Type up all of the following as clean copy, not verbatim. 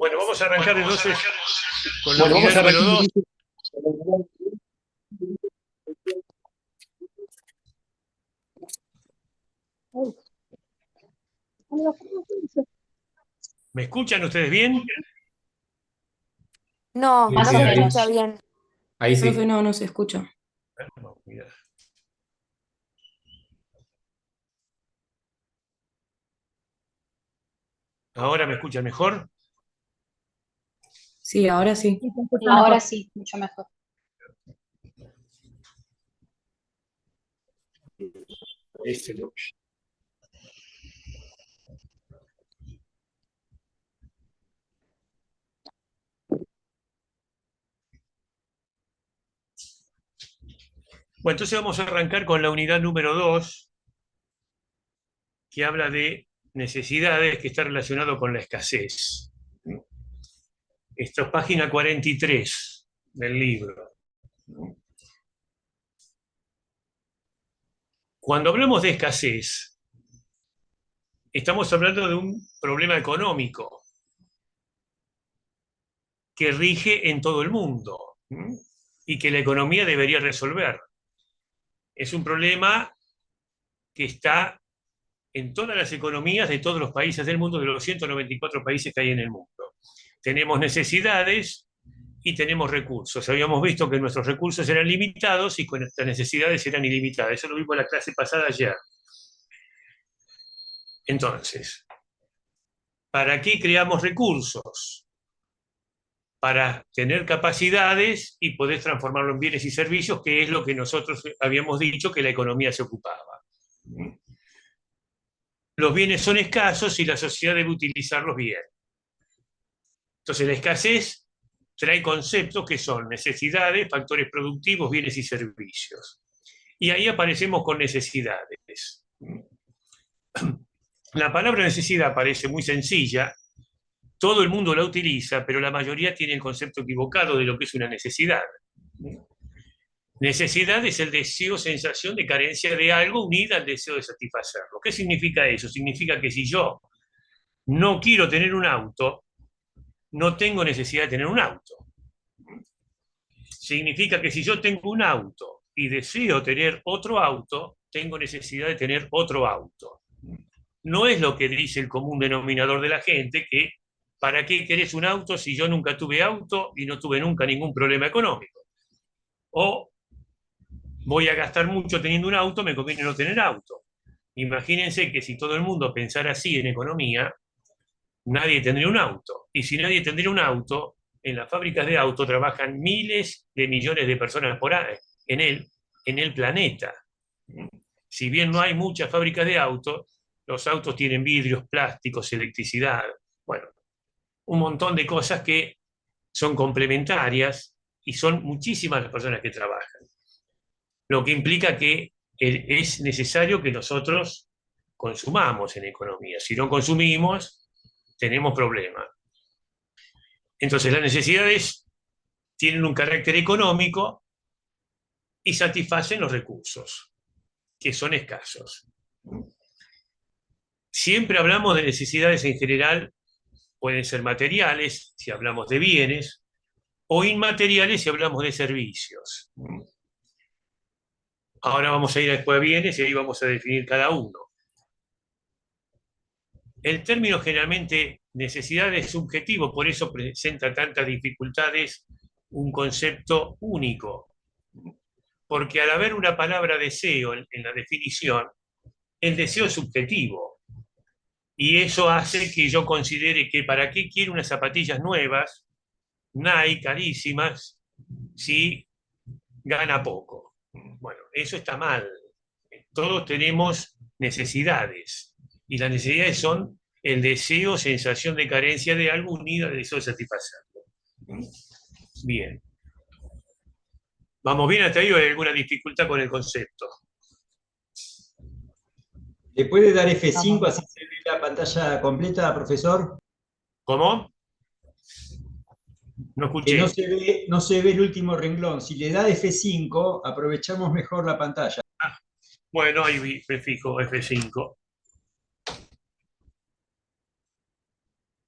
Bueno, vamos a arrancar entonces con la unidad número 2. ¿Me escuchan ustedes bien? No, Más no o se menos. escucha bien. Ahí sí. Profe, no se escucha. Vamos a mirar. ¿Ahora me escuchan mejor? Sí, ahora sí. Ahora sí, mucho mejor. No. Bueno, entonces vamos a arrancar con la unidad número 2, que habla de necesidades, que está relacionado con la escasez. Esto es página 43 del libro. Cuando hablamos de escasez, estamos hablando de un problema económico que rige en todo el mundo y que la economía debería resolver. Es un problema que está en todas las economías de todos los países del mundo, de los 194 países que hay en el mundo. Tenemos necesidades y tenemos recursos. Habíamos visto que nuestros recursos eran limitados y que nuestras necesidades eran ilimitadas. Eso lo vimos en la clase pasada ayer. Entonces, ¿para qué creamos recursos? Para tener capacidades y poder transformarlo en bienes y servicios, que es lo que nosotros habíamos dicho que la economía se ocupaba. Los bienes son escasos y la sociedad debe utilizarlos bien. Entonces, la escasez trae conceptos que son necesidades, factores productivos, bienes y servicios. Y ahí aparecemos con necesidades. La palabra necesidad parece muy sencilla, todo el mundo la utiliza, pero la mayoría tiene el concepto equivocado de lo que es una necesidad. Necesidad es el deseo, sensación de carencia de algo unida al deseo de satisfacerlo. ¿Qué significa eso? Significa que si yo no quiero tener un auto, no tengo necesidad de tener un auto. Significa que si yo tengo un auto y deseo tener otro auto, tengo necesidad de tener otro auto. No es lo que dice el común denominador de la gente, que ¿para qué querés un auto si yo nunca tuve auto y no tuve nunca ningún problema económico? O voy a gastar mucho teniendo un auto, me conviene no tener auto. Imagínense que si todo el mundo pensara así en economía, nadie tendría un auto. Y si nadie tendría un auto, en las fábricas de auto trabajan miles de millones de personas por año en el planeta. Si bien no hay muchas fábricas de autos, los autos tienen vidrios, plásticos, electricidad, bueno, un montón de cosas que son complementarias y son muchísimas las personas que trabajan. Lo que implica que es necesario que nosotros consumamos en economía. Si no consumimos, tenemos problemas. Entonces, las necesidades tienen un carácter económico y satisfacen los recursos, que son escasos. Siempre hablamos de necesidades en general, pueden ser materiales, si hablamos de bienes, o inmateriales si hablamos de servicios. Ahora vamos a ir después a bienes y ahí vamos a definir cada uno. El término generalmente necesidad es subjetivo, por eso presenta tantas dificultades un concepto único. Porque al haber una palabra deseo en la definición, el deseo es subjetivo. Y eso hace que yo considere que para qué quiero unas zapatillas nuevas, Nike, carísimas, si gana poco. Bueno, eso está mal. Todos tenemos necesidades. Y las necesidades son el deseo, sensación de carencia de algo unida al deseo de satisfacerlo. Bien. ¿Vamos bien hasta ahí o hay alguna dificultad con el concepto? ¿Le puede dar F5 así se ve la pantalla completa, profesor? ¿Cómo? No Que escuché. no se ve el último renglón. Si le da F5, aprovechamos mejor la pantalla. Bueno, ahí me fijo, F5.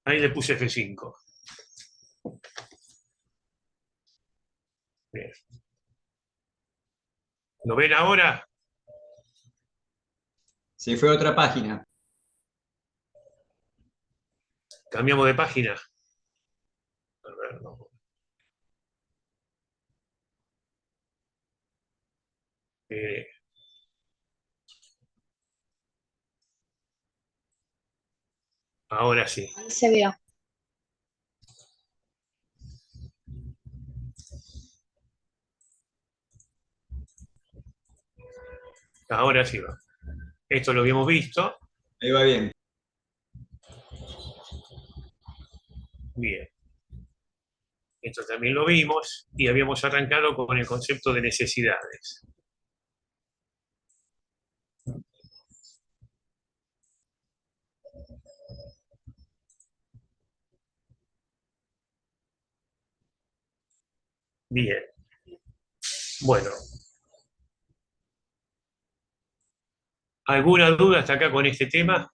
Ahí le puse F5. Bien. ¿Lo ven ahora? Se fue a otra página. Cambiamos de página. A ver, no. Eh, ahora sí. Ahí se vio. Ahora sí va. Esto lo habíamos visto. Ahí va bien. Bien. Esto también lo vimos y habíamos arrancado con el concepto de necesidades. Bien. Bueno. ¿Alguna duda hasta acá con este tema?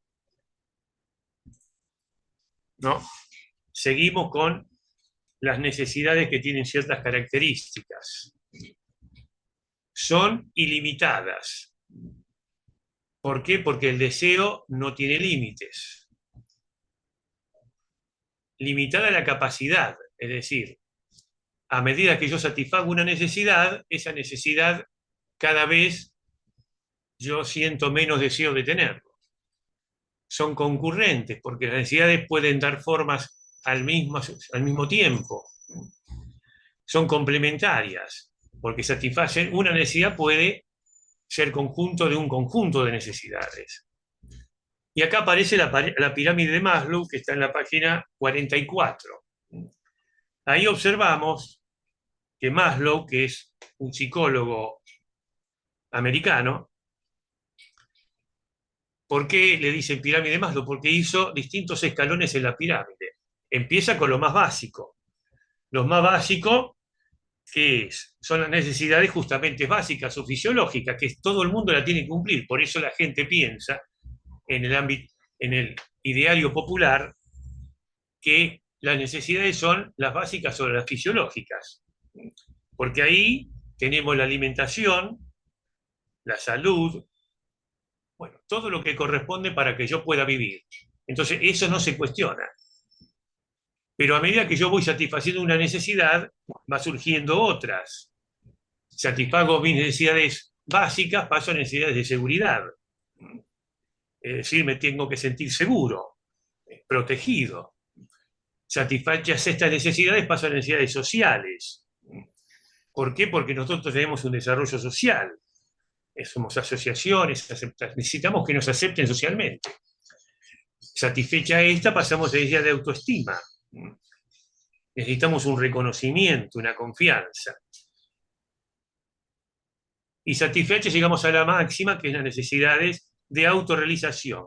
¿No? Seguimos con las necesidades que tienen ciertas características. Son ilimitadas. ¿Por qué? Porque el deseo no tiene límites. Limitada la capacidad, es decir, a medida que yo satisfago una necesidad, esa necesidad cada vez yo siento menos deseo de tenerlo. Son concurrentes, porque las necesidades pueden dar formas al mismo tiempo. Son complementarias, porque satisfacen una necesidad puede ser conjunto de un conjunto de necesidades. Y acá aparece la pirámide de Maslow, que está en la página 44. Ahí observamos que Maslow, que es un psicólogo americano, ¿por qué le dicen pirámide de Maslow? Porque hizo distintos escalones en la pirámide. Empieza con lo más básico. Lo más básico, que son las necesidades justamente básicas o fisiológicas, que todo el mundo la tiene que cumplir. Por eso la gente piensa en el ámbito, en el ideario popular, que las necesidades son las básicas o las fisiológicas. Porque ahí tenemos la alimentación, la salud, bueno, todo lo que corresponde para que yo pueda vivir. Entonces, eso no se cuestiona. Pero a medida que yo voy satisfaciendo una necesidad, va surgiendo otras. Satisfago mis necesidades básicas, paso a necesidades de seguridad. Es decir, me tengo que sentir seguro, protegido. Satisfechas estas necesidades, paso a necesidades sociales. ¿Por qué? Porque nosotros tenemos un desarrollo social. Somos asociaciones, necesitamos que nos acepten socialmente. Satisfecha esta, pasamos a la idea de autoestima. Necesitamos un reconocimiento, una confianza. Y satisfecha llegamos a la máxima, que es las necesidades de autorrealización,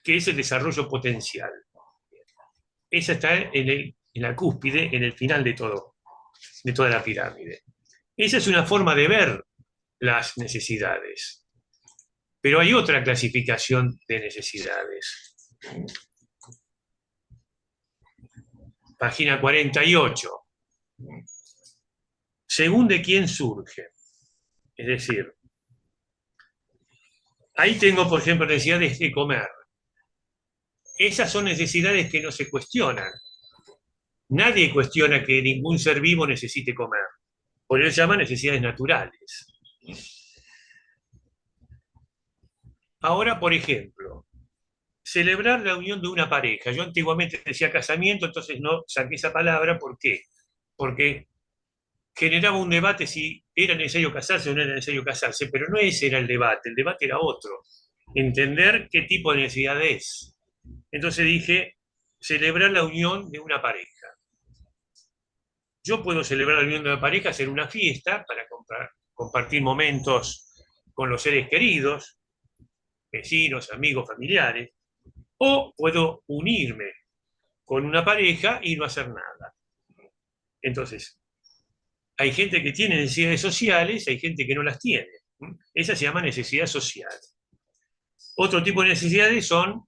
que es el desarrollo potencial. Esa está en la cúspide, en el final de toda la pirámide. Esa es una forma de ver las necesidades. Pero hay otra clasificación de necesidades. Página 48. Según de quién surge. Es decir, ahí tengo, por ejemplo, necesidades de comer. Esas son necesidades que no se cuestionan. Nadie cuestiona que ningún ser vivo necesite comer. Por eso se llaman necesidades naturales. Ahora, por ejemplo, celebrar la unión de una pareja. Yo antiguamente decía casamiento, entonces no saqué esa palabra. ¿Por qué? Porque generaba un debate si era necesario casarse o no era necesario casarse, pero no ese era el debate era otro. Entender qué tipo de necesidad es. Entonces dije, celebrar la unión de una pareja. Yo puedo celebrar la unión de una pareja, hacer una fiesta para compartir momentos con los seres queridos, vecinos, amigos, familiares, o puedo unirme con una pareja y no hacer nada. Entonces, hay gente que tiene necesidades sociales, hay gente que no las tiene. Esa se llama necesidad social. Otro tipo de necesidades son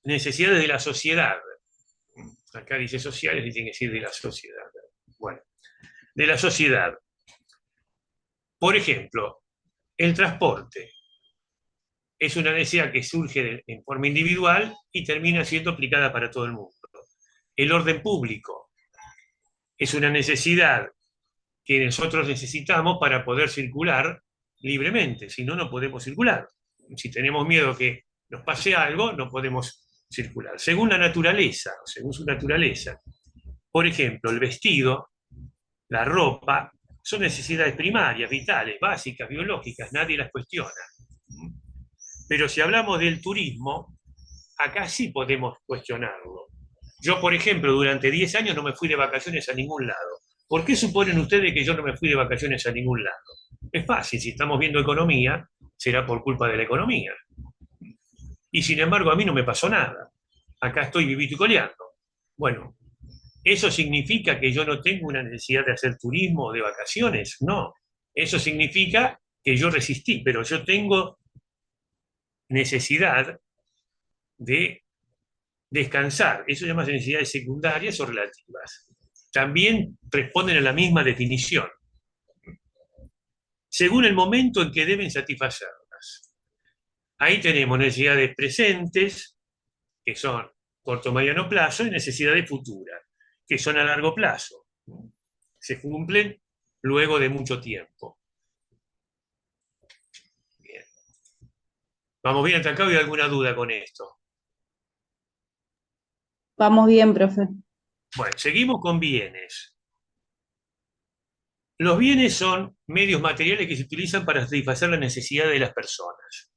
necesidades de la sociedad. Acá dice sociales y tiene que decir de la sociedad. Bueno, de la sociedad. Por ejemplo, el transporte es una necesidad que surge en forma individual y termina siendo aplicada para todo el mundo. El orden público es una necesidad que nosotros necesitamos para poder circular libremente, si no, no podemos circular. Si tenemos miedo que nos pase algo, no podemos circular. Según la naturaleza, según su naturaleza, por ejemplo, el vestido, la ropa, son necesidades primarias, vitales, básicas, biológicas, nadie las cuestiona. Pero si hablamos del turismo, acá sí podemos cuestionarlo. Yo, por ejemplo, durante 10 años no me fui de vacaciones a ningún lado. ¿Por qué suponen ustedes que yo no me fui de vacaciones a ningún lado? Es fácil, si estamos viendo economía, será por culpa de la economía. Y sin embargo, a mí no me pasó nada. Acá estoy vivito y coleando. Bueno, ¿eso significa que yo no tengo una necesidad de hacer turismo o de vacaciones? No. Eso significa que yo resistí, pero yo tengo necesidad de descansar. Eso se llama necesidades secundarias o relativas. También responden a la misma definición, según el momento en que deben satisfacerlas. Ahí tenemos necesidades presentes, que son corto o mediano plazo, y necesidades futuras, que son a largo plazo. Se cumplen luego de mucho tiempo. Bien. ¿Vamos bien hasta acá o hay alguna duda con esto? Vamos bien, profe. Bueno, seguimos con bienes. Los bienes son medios materiales que se utilizan para satisfacer las necesidades de las personas.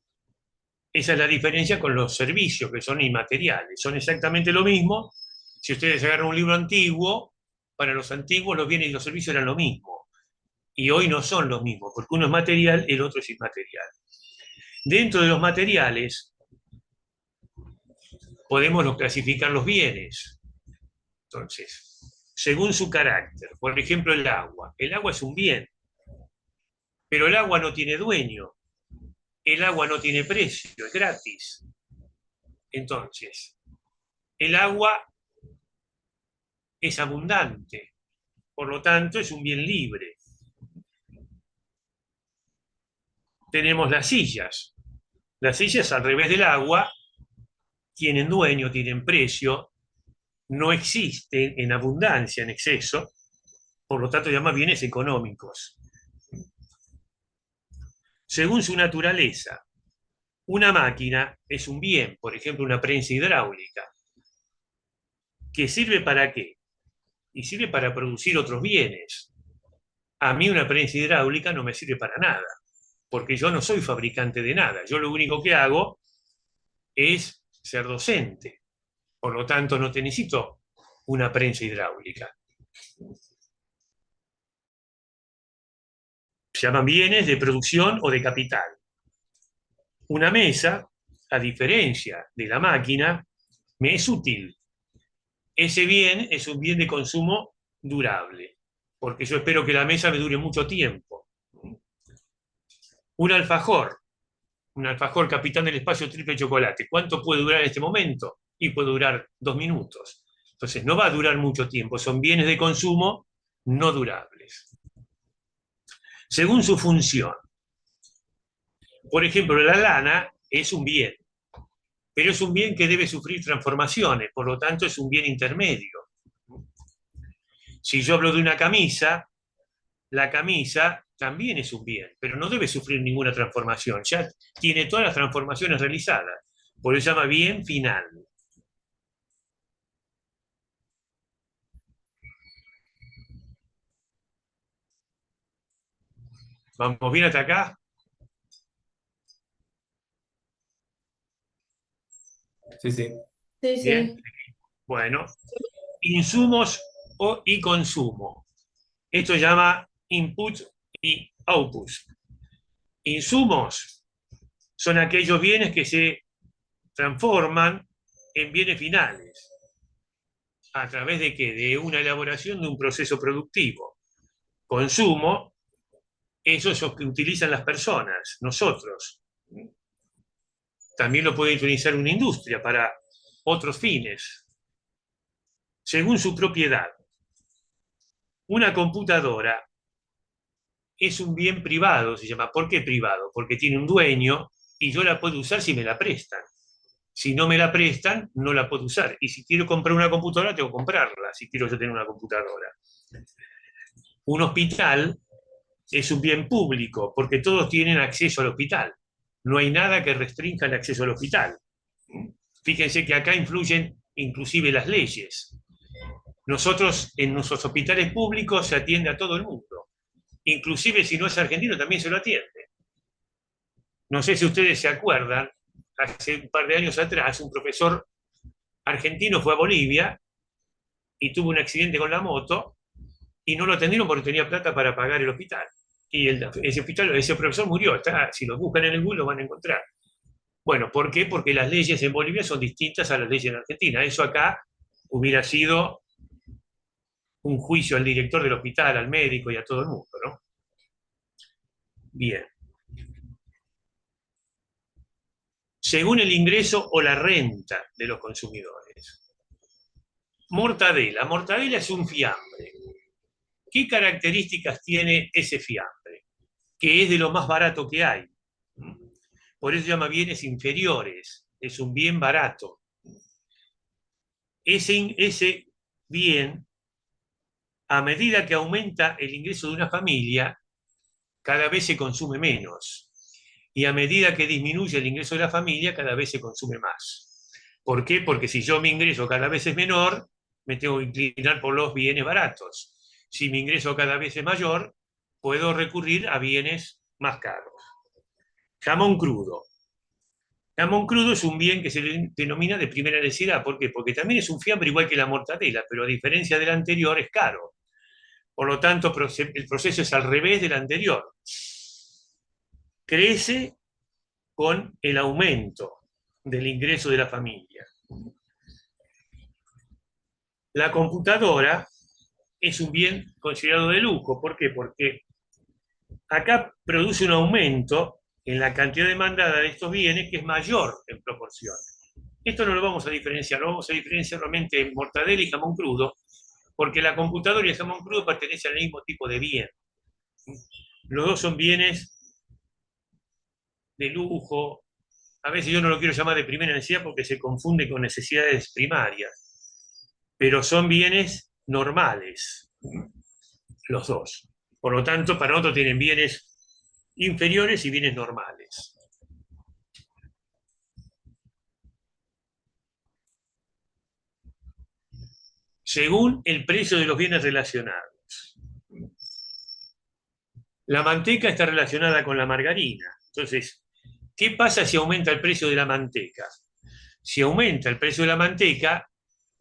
Esa es la diferencia con los servicios, que son inmateriales. Son exactamente lo mismo. Si ustedes agarran un libro antiguo, para los antiguos los bienes y los servicios eran lo mismo. Y hoy no son los mismos, porque uno es material, el otro es inmaterial. Dentro de los materiales, podemos clasificar los bienes. Entonces, según su carácter, por ejemplo, el agua. El agua es un bien, pero el agua no tiene dueño. El agua no tiene precio, es gratis. Entonces, el agua es abundante, por lo tanto es un bien libre. Tenemos las sillas. Las sillas, al revés del agua, tienen dueño, tienen precio, no existen en abundancia, en exceso, por lo tanto se llaman bienes económicos. Según su naturaleza, una máquina es un bien, por ejemplo, una prensa hidráulica, que sirve ¿para qué? Y sirve para producir otros bienes. A mí una prensa hidráulica no me sirve para nada, porque yo no soy fabricante de nada. Yo lo único que hago es ser docente. Por lo tanto, no te necesito una prensa hidráulica. Se llaman bienes de producción o de capital. Una mesa, a diferencia de la máquina, me es útil. Ese bien es un bien de consumo durable, porque yo espero que la mesa me dure mucho tiempo. Un alfajor capitán del espacio triple chocolate, ¿cuánto puede durar en este momento? Y puede durar 2 minutos. Entonces, no va a durar mucho tiempo, son bienes de consumo no durables. Según su función. Por ejemplo, la lana es un bien, pero es un bien que debe sufrir transformaciones, por lo tanto es un bien intermedio. Si yo hablo de una camisa, la camisa también es un bien, pero no debe sufrir ninguna transformación, ya tiene todas las transformaciones realizadas, por eso se llama bien final. ¿Vamos bien hasta acá? Sí, sí. Sí, Bien. sí. Bueno, insumos y consumo. Esto se llama input y output. Insumos son aquellos bienes que se transforman en bienes finales. ¿A través de qué? De una elaboración de un proceso productivo. Consumo, eso es lo que utilizan las personas, nosotros. También lo puede utilizar una industria para otros fines, según su propiedad. Una computadora es un bien privado, se llama. ¿Por qué privado? Porque tiene un dueño y yo la puedo usar si me la prestan. Si no me la prestan, no la puedo usar. Y si quiero comprar una computadora, tengo que comprarla, si quiero yo tener una computadora. Un hospital es un bien público, porque todos tienen acceso al hospital. No hay nada que restrinja el acceso al hospital. Fíjense que acá influyen inclusive las leyes. Nosotros, en nuestros hospitales públicos, se atiende a todo el mundo. Inclusive si no es argentino, también se lo atiende. No sé si ustedes se acuerdan, hace un par de años atrás, un profesor argentino fue a Bolivia y tuvo un accidente con la moto y no lo atendieron porque tenía plata para pagar el hospital. Y ese profesor murió. Si lo buscan en el Google lo van a encontrar. Bueno, ¿por qué? Porque las leyes en Bolivia son distintas a las leyes en Argentina. Eso acá hubiera sido un juicio al director del hospital, al médico y a todo el mundo, ¿no? Bien. Según el ingreso o la renta de los consumidores. Mortadela. Mortadela es un fiambre. ¿Qué características tiene ese fiambre? Que es de lo más barato que hay. Por eso se llama bienes inferiores. Es un bien barato. Ese bien, a medida que aumenta el ingreso de una familia, cada vez se consume menos. Y a medida que disminuye el ingreso de la familia, cada vez se consume más. ¿Por qué? Porque si yo mi ingreso cada vez es menor, me tengo que inclinar por los bienes baratos. Si mi ingreso cada vez es mayor, puedo recurrir a bienes más caros. Jamón crudo. Jamón crudo es un bien que se denomina de primera necesidad. ¿Por qué? Porque también es un fiambre igual que la mortadela, pero a diferencia del anterior es caro. Por lo tanto, el proceso es al revés del anterior. Crece con el aumento del ingreso de la familia. La computadora es un bien considerado de lujo. ¿Por qué? Porque acá produce un aumento en la cantidad demandada de estos bienes que es mayor en proporción. Esto no lo vamos a diferenciar, lo vamos a diferenciar realmente en mortadela y jamón crudo, porque la computadora y el jamón crudo pertenecen al mismo tipo de bien. Los dos son bienes de lujo. A veces yo no lo quiero llamar de primera necesidad porque se confunde con necesidades primarias, pero son bienes normales, los dos. Por lo tanto, para nosotros tienen bienes inferiores y bienes normales. Según el precio de los bienes relacionados. La manteca está relacionada con la margarina. Entonces, ¿qué pasa si aumenta el precio de la manteca? Si aumenta el precio de la manteca,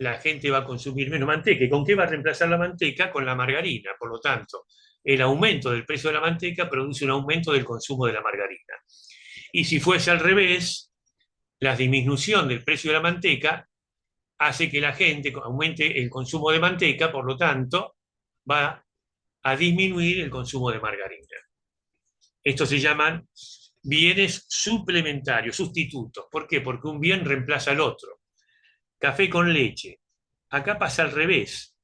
la gente va a consumir menos manteca. ¿Y con qué va a reemplazar la manteca? Con la margarina. Por lo tanto, el aumento del precio de la manteca produce un aumento del consumo de la margarina. Y si fuese al revés, la disminución del precio de la manteca hace que la gente aumente el consumo de manteca, por lo tanto, va a disminuir el consumo de margarina. Estos se llaman bienes suplementarios, sustitutos. ¿Por qué? Porque un bien reemplaza al otro. Café con leche. Acá pasa al revés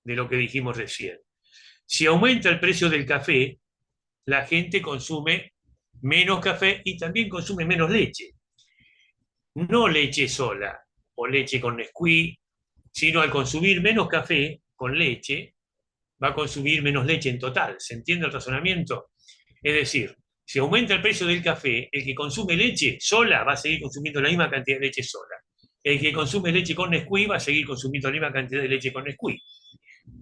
de lo que dijimos recién. Si aumenta el precio del café, la gente consume menos café y también consume menos leche. No leche sola o leche con Nesquik, sino al consumir menos café con leche, va a consumir menos leche en total. ¿Se entiende el razonamiento? Es decir, si aumenta el precio del café, el que consume leche sola va a seguir consumiendo la misma cantidad de leche sola. El que consume leche con Nesquik va a seguir consumiendo la misma cantidad de leche con Nesquik.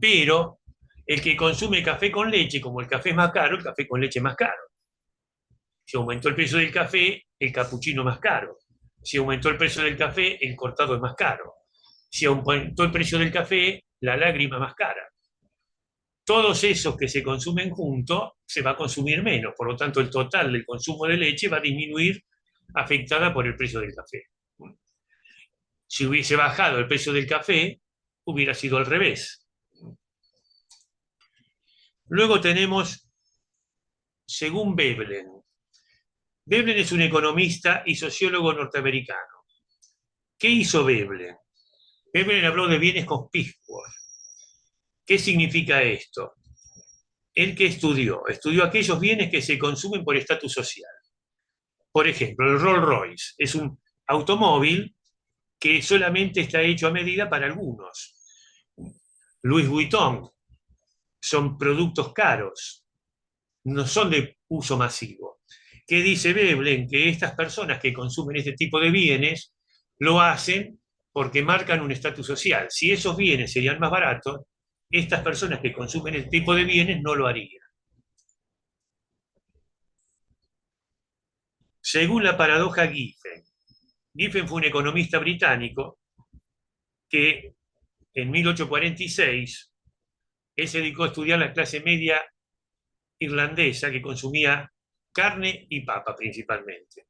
Pero el que consume café con leche, como el café es más caro, el café con leche es más caro. Si aumentó el precio del café, el capuchino es más caro. Si aumentó el precio del café, el cortado es más caro. Si aumentó el precio del café, la lágrima es más cara. Todos esos que se consumen juntos se va a consumir menos, por lo tanto el total del consumo de leche va a disminuir afectada por el precio del café. Si hubiese bajado el precio del café, hubiera sido al revés. Luego tenemos, según Veblen. Veblen es un economista y sociólogo norteamericano ¿Qué hizo Veblen? Veblen habló de bienes conspicuos. ¿Qué significa esto? El que estudió aquellos bienes que se consumen por estatus social. Por ejemplo, el Rolls Royce es un automóvil que solamente está hecho a medida para algunos. Louis Vuitton son productos caros, no son de uso masivo. ¿Qué dice Veblen? Que estas personas que consumen este tipo de bienes lo hacen porque marcan un estatus social. Si esos bienes serían más baratos, estas personas que consumen este tipo de bienes no lo harían. Según la paradoja Giffen, Giffen fue un economista británico que en 1846 él se dedicó a estudiar la clase media irlandesa que consumía carne y papa principalmente.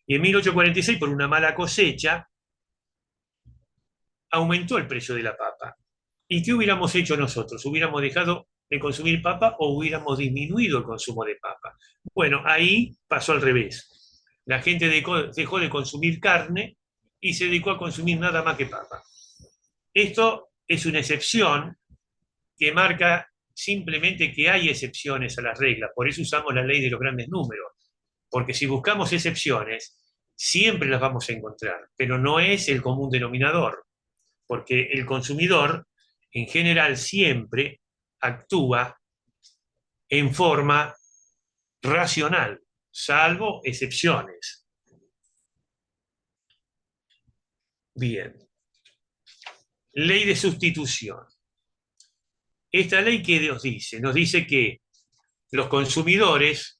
Y en 1846, por una mala cosecha, aumentó el precio de la papa. ¿Y qué hubiéramos hecho nosotros? ¿Hubiéramos dejado de consumir papa o hubiéramos disminuido el consumo de papa? Bueno, ahí pasó al revés. La gente dejó de consumir carne y se dedicó a consumir nada más que papa. Esto es una excepción que marca simplemente que hay excepciones a las reglas. Por eso usamos la ley de los grandes números. Porque si buscamos excepciones, siempre las vamos a encontrar, pero no es el común denominador, porque el consumidor en general siempre actúa en forma racional, salvo excepciones. Bien. Ley de sustitución. Esta ley, ¿qué nos dice? Nos dice que los consumidores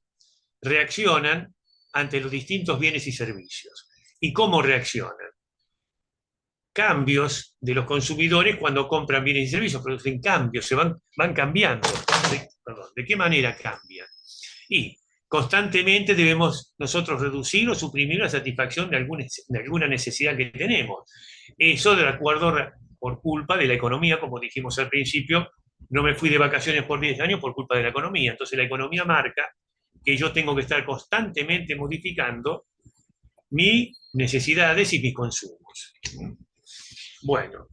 reaccionan ante los distintos bienes y servicios. ¿Y cómo reaccionan? Cambios de los consumidores cuando compran bienes y servicios, producen cambios, van cambiando. ¿De qué manera cambian? Y constantemente debemos nosotros reducir o suprimir la satisfacción de alguna necesidad que tenemos. Eso de acuerdo por culpa de la economía, como dijimos al principio, no me fui de vacaciones por 10 años por culpa de la economía. Entonces la economía marca que yo tengo que estar constantemente modificando mis necesidades y mis consumos. Bueno,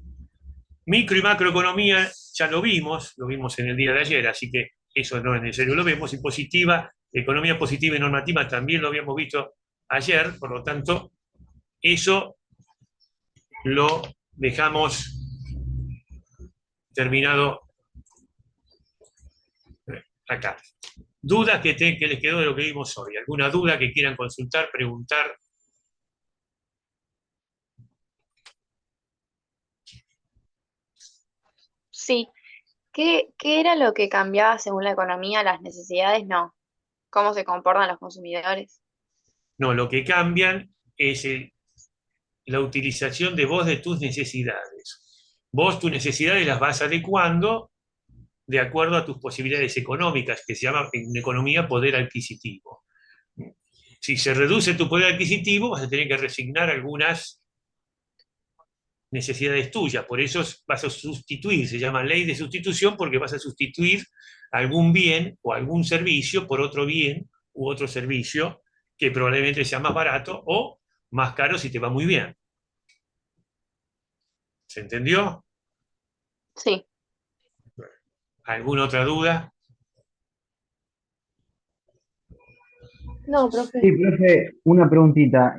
micro y macroeconomía ya lo vimos en el día de ayer, así que eso no es necesario, lo vemos. Y positiva, economía positiva y normativa también lo habíamos visto ayer, por lo tanto, eso lo dejamos terminado acá. ¿Dudas que les quedó de lo que vimos hoy? ¿Alguna duda que quieran consultar, preguntar? Sí. ¿Qué era lo que cambiaba según la economía? Las necesidades, no. ¿Cómo se comportan los consumidores? No, lo que cambian es la utilización de vos de tus necesidades. Vos tus necesidades las vas adecuando de acuerdo a tus posibilidades económicas, que se llama en economía poder adquisitivo. Si se reduce tu poder adquisitivo, vas a tener que resignar algunas necesidades tuyas. Por eso vas a sustituir, se llama ley de sustitución, porque vas a sustituir algún bien o algún servicio por otro bien u otro servicio que probablemente sea más barato o más caro si te va muy bien. ¿Se entendió? Sí. ¿Alguna otra duda? No, profe. Sí, profe, una preguntita.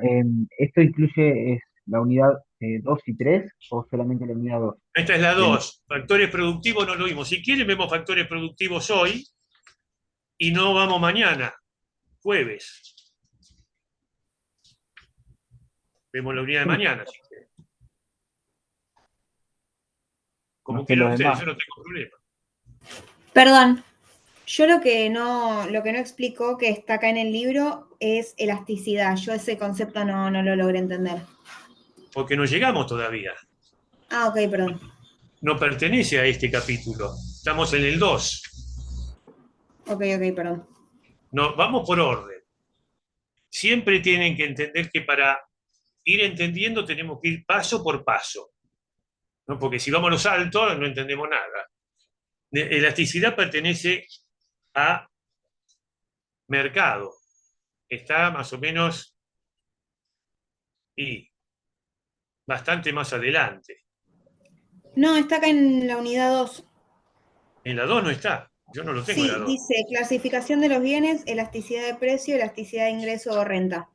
¿Esto incluye la unidad 2 y 3 o solamente la unidad 2? Esta es la Bien. 2. Factores productivos no lo vimos. Si quieren, vemos factores productivos hoy y no vamos mañana, jueves. Vemos la unidad de mañana. Así que, como No sé quieran los ustedes, demás. yo no tengo problema. Perdón, yo lo que no explico que está acá en el libro es elasticidad. Yo ese concepto no lo logré entender. Porque no llegamos todavía. Ah, ok, perdón. No pertenece a este capítulo. Estamos en el 2. Ok, perdón. No, vamos por orden. Siempre tienen que entender que para ir entendiendo tenemos que ir paso por paso. ¿No? Porque si vamos a los saltos no entendemos nada. Elasticidad pertenece a mercado. Está más o menos y bastante más adelante. No, está acá en la unidad 2. En la 2 no está, yo no lo tengo en la Sí, 2. dice clasificación de los bienes, elasticidad de precio, elasticidad de ingreso o renta.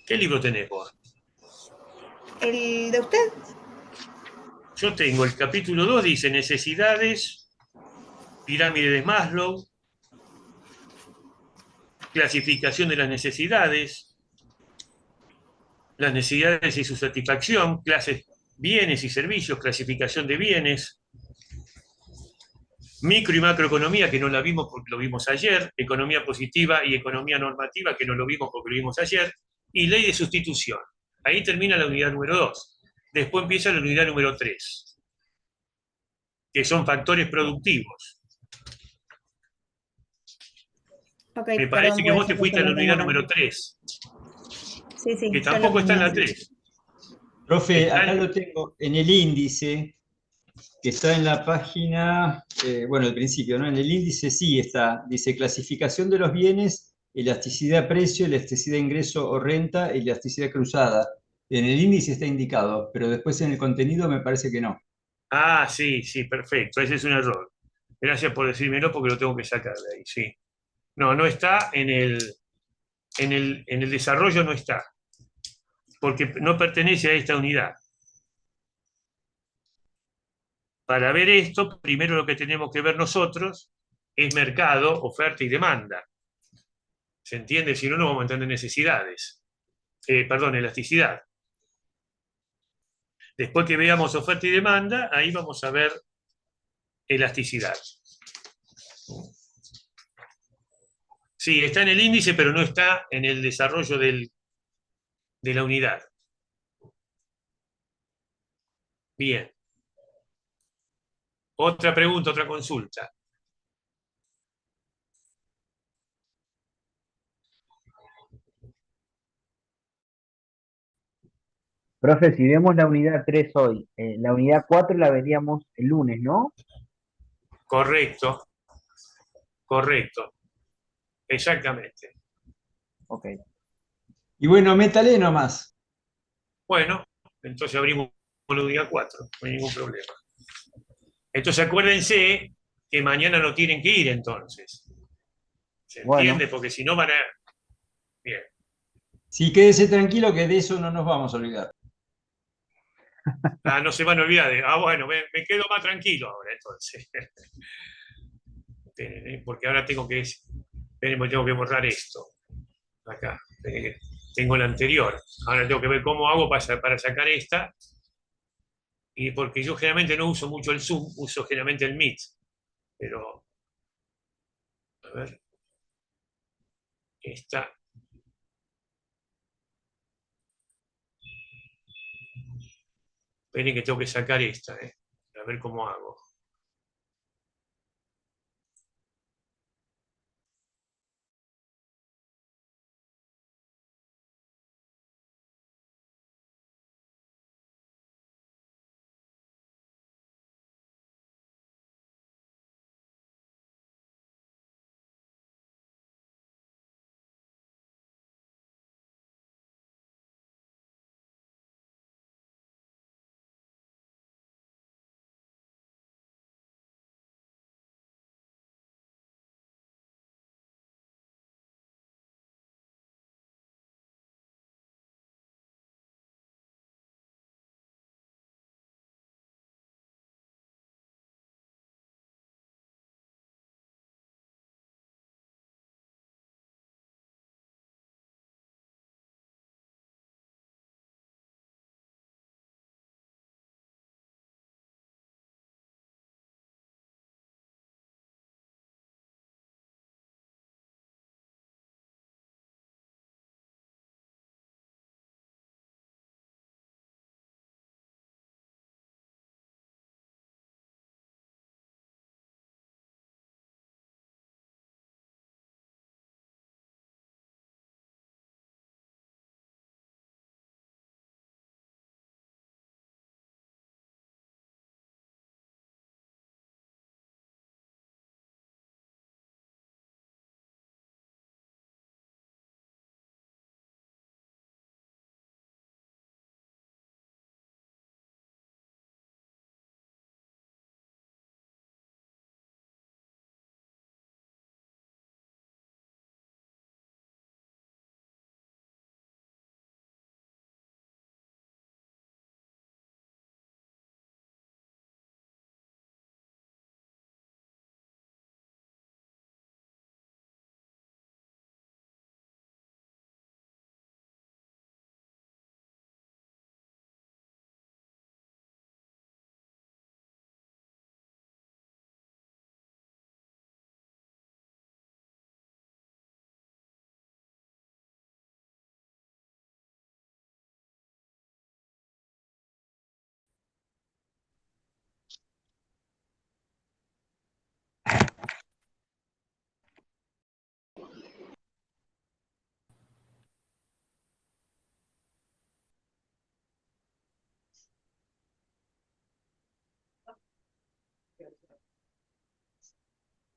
¿Qué libro tenés vos? ¿El de usted? Yo tengo el capítulo 2, dice necesidades, pirámide de Maslow, clasificación de las necesidades y su satisfacción, clases, bienes y servicios, clasificación de bienes, micro y macroeconomía, que no la vimos porque lo vimos ayer, economía positiva y economía normativa, que no lo vimos porque lo vimos ayer, y ley de sustitución. Ahí termina la unidad número 2. Después empieza la unidad número 3, que son factores productivos. Ok, Me perdón, parece que puede vos te ser que fuiste yo a la lo tenga unidad mal. número 3, Sí, sí, que yo lo tampoco está tenía en la así. 3. Profe, Está acá en- lo tengo en el índice, que está en la página, bueno, al principio, ¿no? En el índice sí está, dice clasificación de los bienes, elasticidad precio, elasticidad ingreso o renta, elasticidad cruzada. En el índice está indicado, pero después en el contenido me parece que no. Ah, sí, sí, perfecto. Ese es un error. Gracias por decírmelo porque lo tengo que sacar de ahí, sí. No, no está en el desarrollo, no está, porque no pertenece a esta unidad. Para ver esto, primero lo que tenemos que ver nosotros es mercado, oferta y demanda. ¿Se entiende? Si no, no vamos a entender necesidades. Perdón, elasticidad. Después que veamos oferta y demanda, ahí vamos a ver elasticidad. Sí, está en el índice, pero no está en el desarrollo de la unidad. Bien. Otra pregunta, otra consulta. Profe, si vemos la unidad 3 hoy, la unidad 4 la veríamos el lunes, ¿no? Correcto, correcto. Exactamente. Ok. Y bueno, métale nomás. Bueno, entonces abrimos el día 4, no hay ningún problema. Entonces acuérdense que mañana no tienen que ir entonces. ¿Se entiende? Bueno, Porque si no van a... Bien. Sí, quédese tranquilo que de eso no nos vamos a olvidar. Ah, no se van a olvidar de... Ah, bueno, me quedo más tranquilo ahora entonces. Porque ahora tengo que... Tengo que borrar esto. Acá. Tengo la anterior. Ahora tengo que ver cómo hago para sacar esta. Y porque yo generalmente no uso mucho el Zoom, uso generalmente el Meet. Pero, a ver, esta. Esperen que tengo que sacar esta, a ver cómo hago.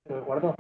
¿De acuerdo?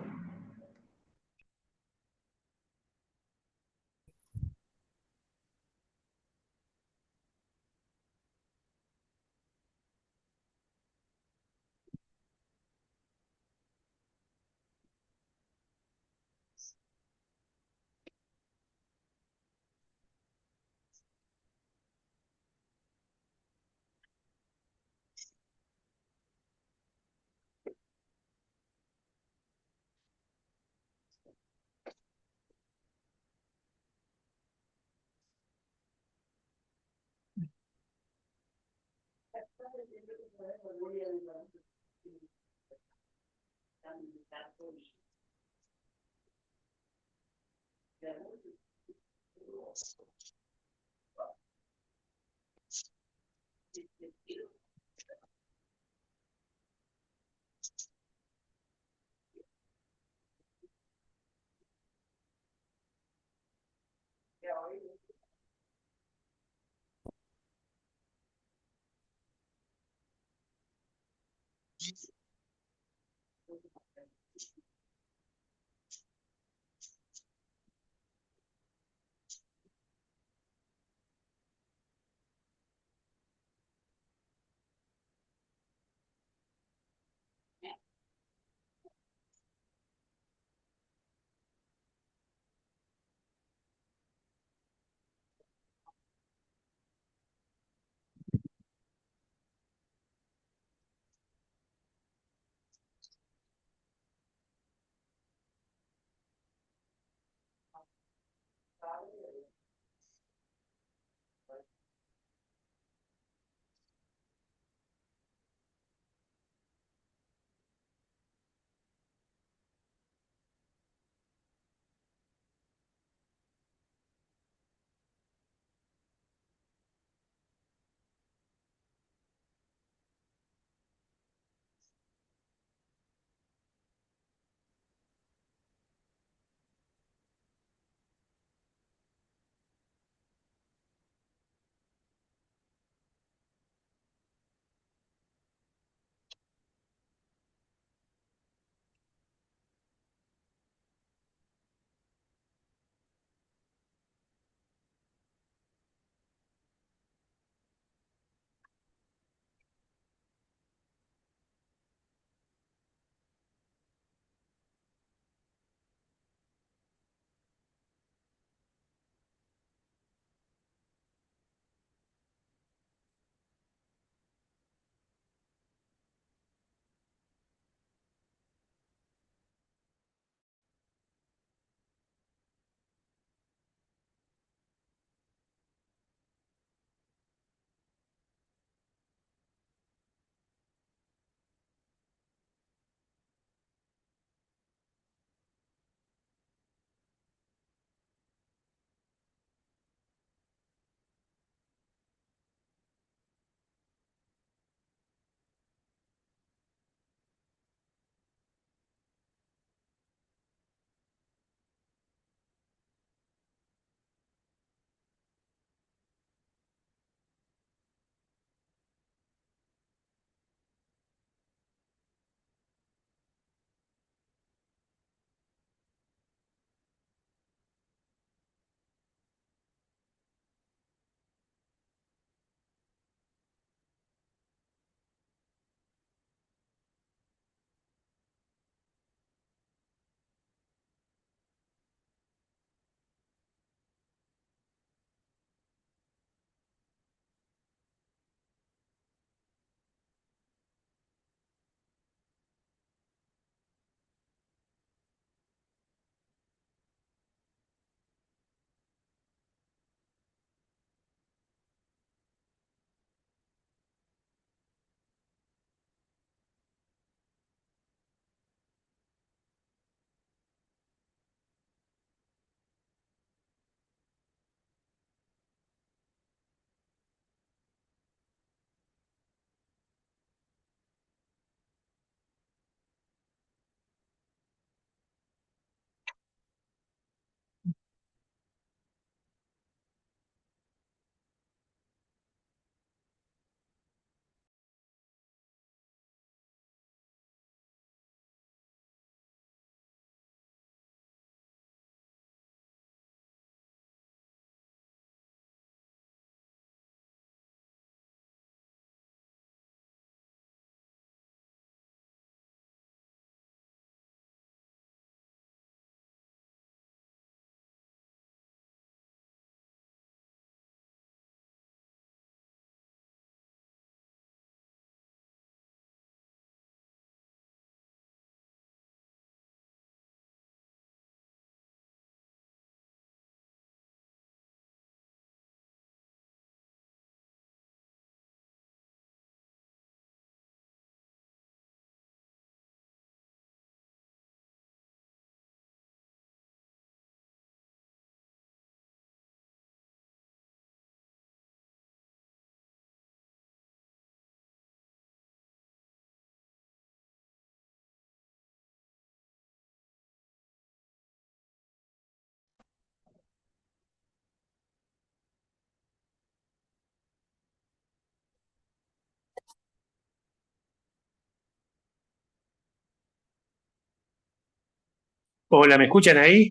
Hola, ¿me escuchan ahí?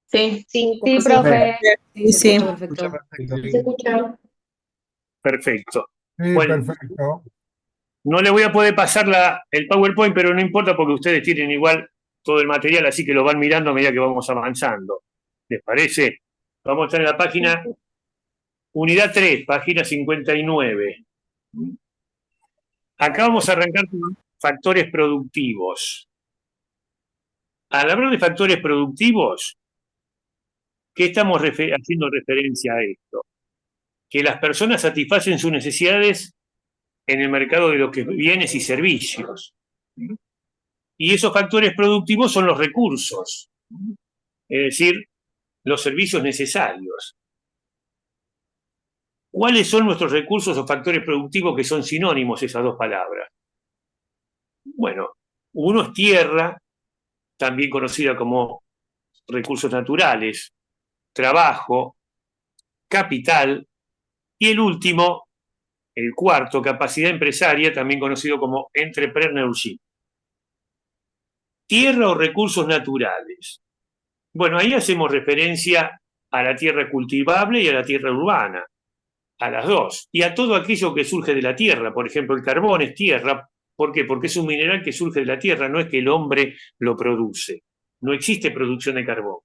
Sí, Sí, sí, sí. profe. Sí, Se sí. escucha perfecto. Se escucha. Perfecto. Sí, Bueno, perfecto. no le voy a poder pasar el PowerPoint, pero no importa porque ustedes tienen igual todo el material, así que lo van mirando a medida que vamos avanzando. ¿Les parece? Vamos a estar en la página, unidad 3, página 59. Acá vamos a arrancar con factores productivos. Al hablar de factores productivos, ¿qué estamos haciendo referencia a esto? Que las personas satisfacen sus necesidades en el mercado de los bienes y servicios. Y esos factores productivos son los recursos, es decir, los servicios necesarios. ¿Cuáles son nuestros recursos o factores productivos que son sinónimos esas dos palabras? Bueno, uno es tierra, también conocida como recursos naturales, trabajo, capital, y el último, el cuarto, capacidad empresaria, también conocido como entrepreneurship. Tierra o recursos naturales. Bueno, ahí hacemos referencia a la tierra cultivable y a la tierra urbana, a las dos, y a todo aquello que surge de la tierra. Por ejemplo, el carbón es tierra. ¿Por qué? Porque es un mineral que surge de la tierra, no es que el hombre lo produce. No existe producción de carbón.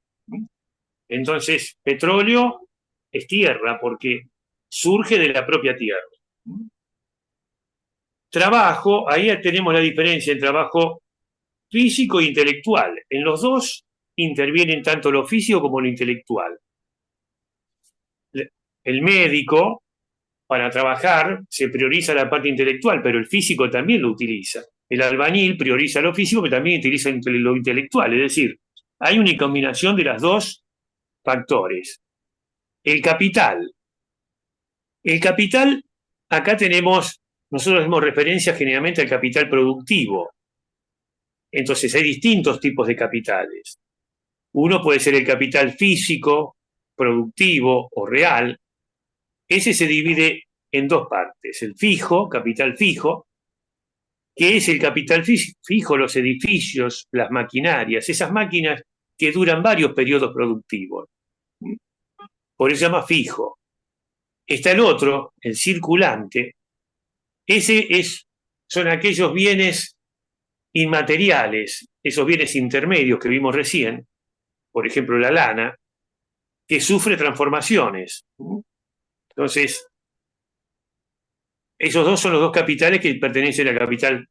Entonces, petróleo es tierra porque surge de la propia tierra. Trabajo, ahí tenemos la diferencia entre trabajo físico e intelectual. En los dos intervienen tanto lo físico como lo intelectual. El médico, para trabajar, se prioriza la parte intelectual, pero el físico también lo utiliza. El albañil prioriza lo físico, pero también utiliza lo intelectual. Es decir, hay una combinación de los dos factores. El capital. El capital, acá nosotros hacemos referencia generalmente al capital productivo. Entonces hay distintos tipos de capitales. Uno puede ser el capital físico, productivo o real. Ese se divide en dos partes. El fijo, capital fijo, que es el capital fijo, los edificios, las maquinarias, esas máquinas que duran varios periodos productivos. Por eso se llama fijo. Está el otro, el circulante. Son aquellos bienes inmateriales, esos bienes intermedios que vimos recién, por ejemplo la lana, que sufre transformaciones. Entonces, esos dos son los dos capitales que pertenecen al capital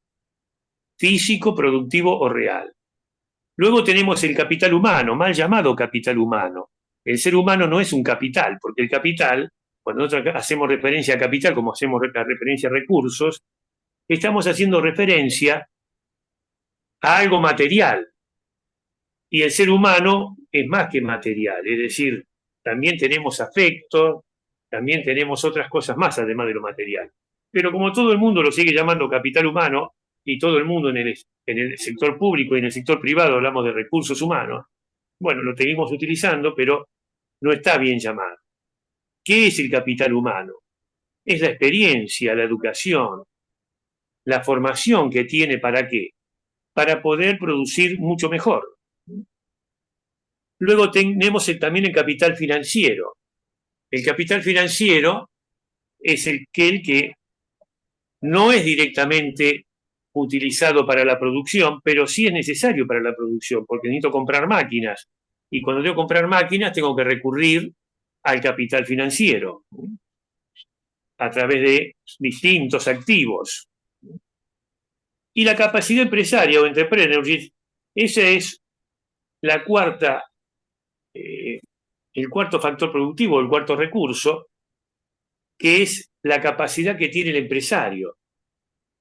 físico, productivo o real. Luego tenemos el capital humano, mal llamado capital humano. El ser humano no es un capital, porque el capital, cuando nosotros hacemos referencia a capital, como hacemos referencia a recursos, estamos haciendo referencia a algo material. Y el ser humano es más que material, es decir, también tenemos afecto, también tenemos otras cosas más además de lo material. Pero como todo el mundo lo sigue llamando capital humano, y todo el mundo en el sector público y en el sector privado hablamos de recursos humanos, bueno, lo seguimos utilizando, pero no está bien llamado. ¿Qué es el capital humano? Es la experiencia, la educación, la formación que tiene ¿para qué? Para poder producir mucho mejor. Luego tenemos también el capital financiero. El capital financiero es el que no es directamente utilizado para la producción, pero sí es necesario para la producción, porque necesito comprar máquinas. Y cuando tengo que comprar máquinas, tengo que recurrir al capital financiero a través de distintos activos. Y la capacidad empresaria o entrepreneurship, esa es la cuarta, el cuarto factor productivo, el cuarto recurso, que es la capacidad que tiene el empresario.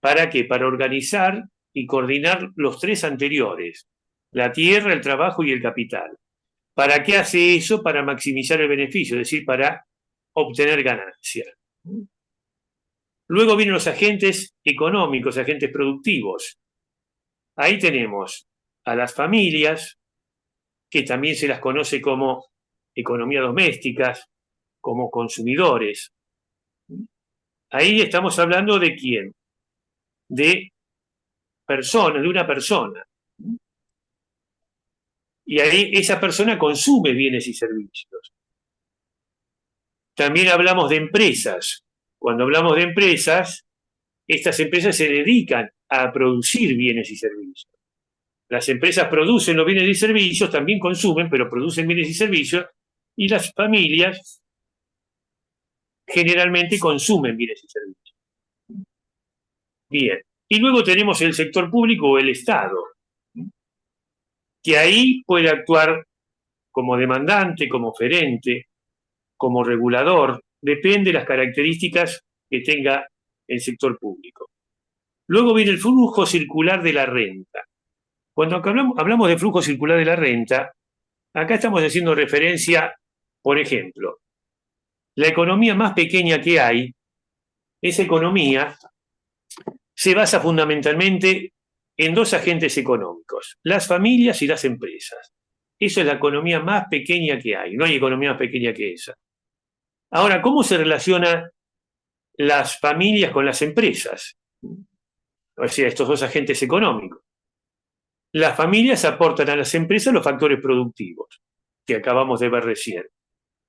¿Para qué? Para organizar y coordinar los tres anteriores, la tierra, el trabajo y el capital. ¿Para qué hace eso? Para maximizar el beneficio, es decir, para obtener ganancia. Luego vienen los agentes económicos, agentes productivos. Ahí tenemos a las familias, que también se las conoce como economía domésticas, como consumidores. Ahí estamos hablando de quién, de personas, de una persona. Y ahí esa persona consume bienes y servicios. También hablamos de empresas. Cuando hablamos de empresas, estas empresas se dedican a producir bienes y servicios. Las empresas producen los bienes y servicios, también consumen, pero producen bienes y servicios, y las familias generalmente consumen bienes y servicios. Bien. Y luego tenemos el sector público o el Estado, que ahí puede actuar como demandante, como oferente, como regulador, depende de las características que tenga el sector público. Luego viene el flujo circular de la renta. Cuando hablamos de flujo circular de la renta, acá estamos haciendo referencia, por ejemplo, la economía más pequeña que hay, esa economía se basa fundamentalmente en dos agentes económicos, las familias y las empresas. Esa es la economía más pequeña que hay, no hay economía más pequeña que esa. Ahora, ¿cómo se relacionan las familias con las empresas? O sea, estos dos agentes económicos. Las familias aportan a las empresas los factores productivos, que acabamos de ver recién.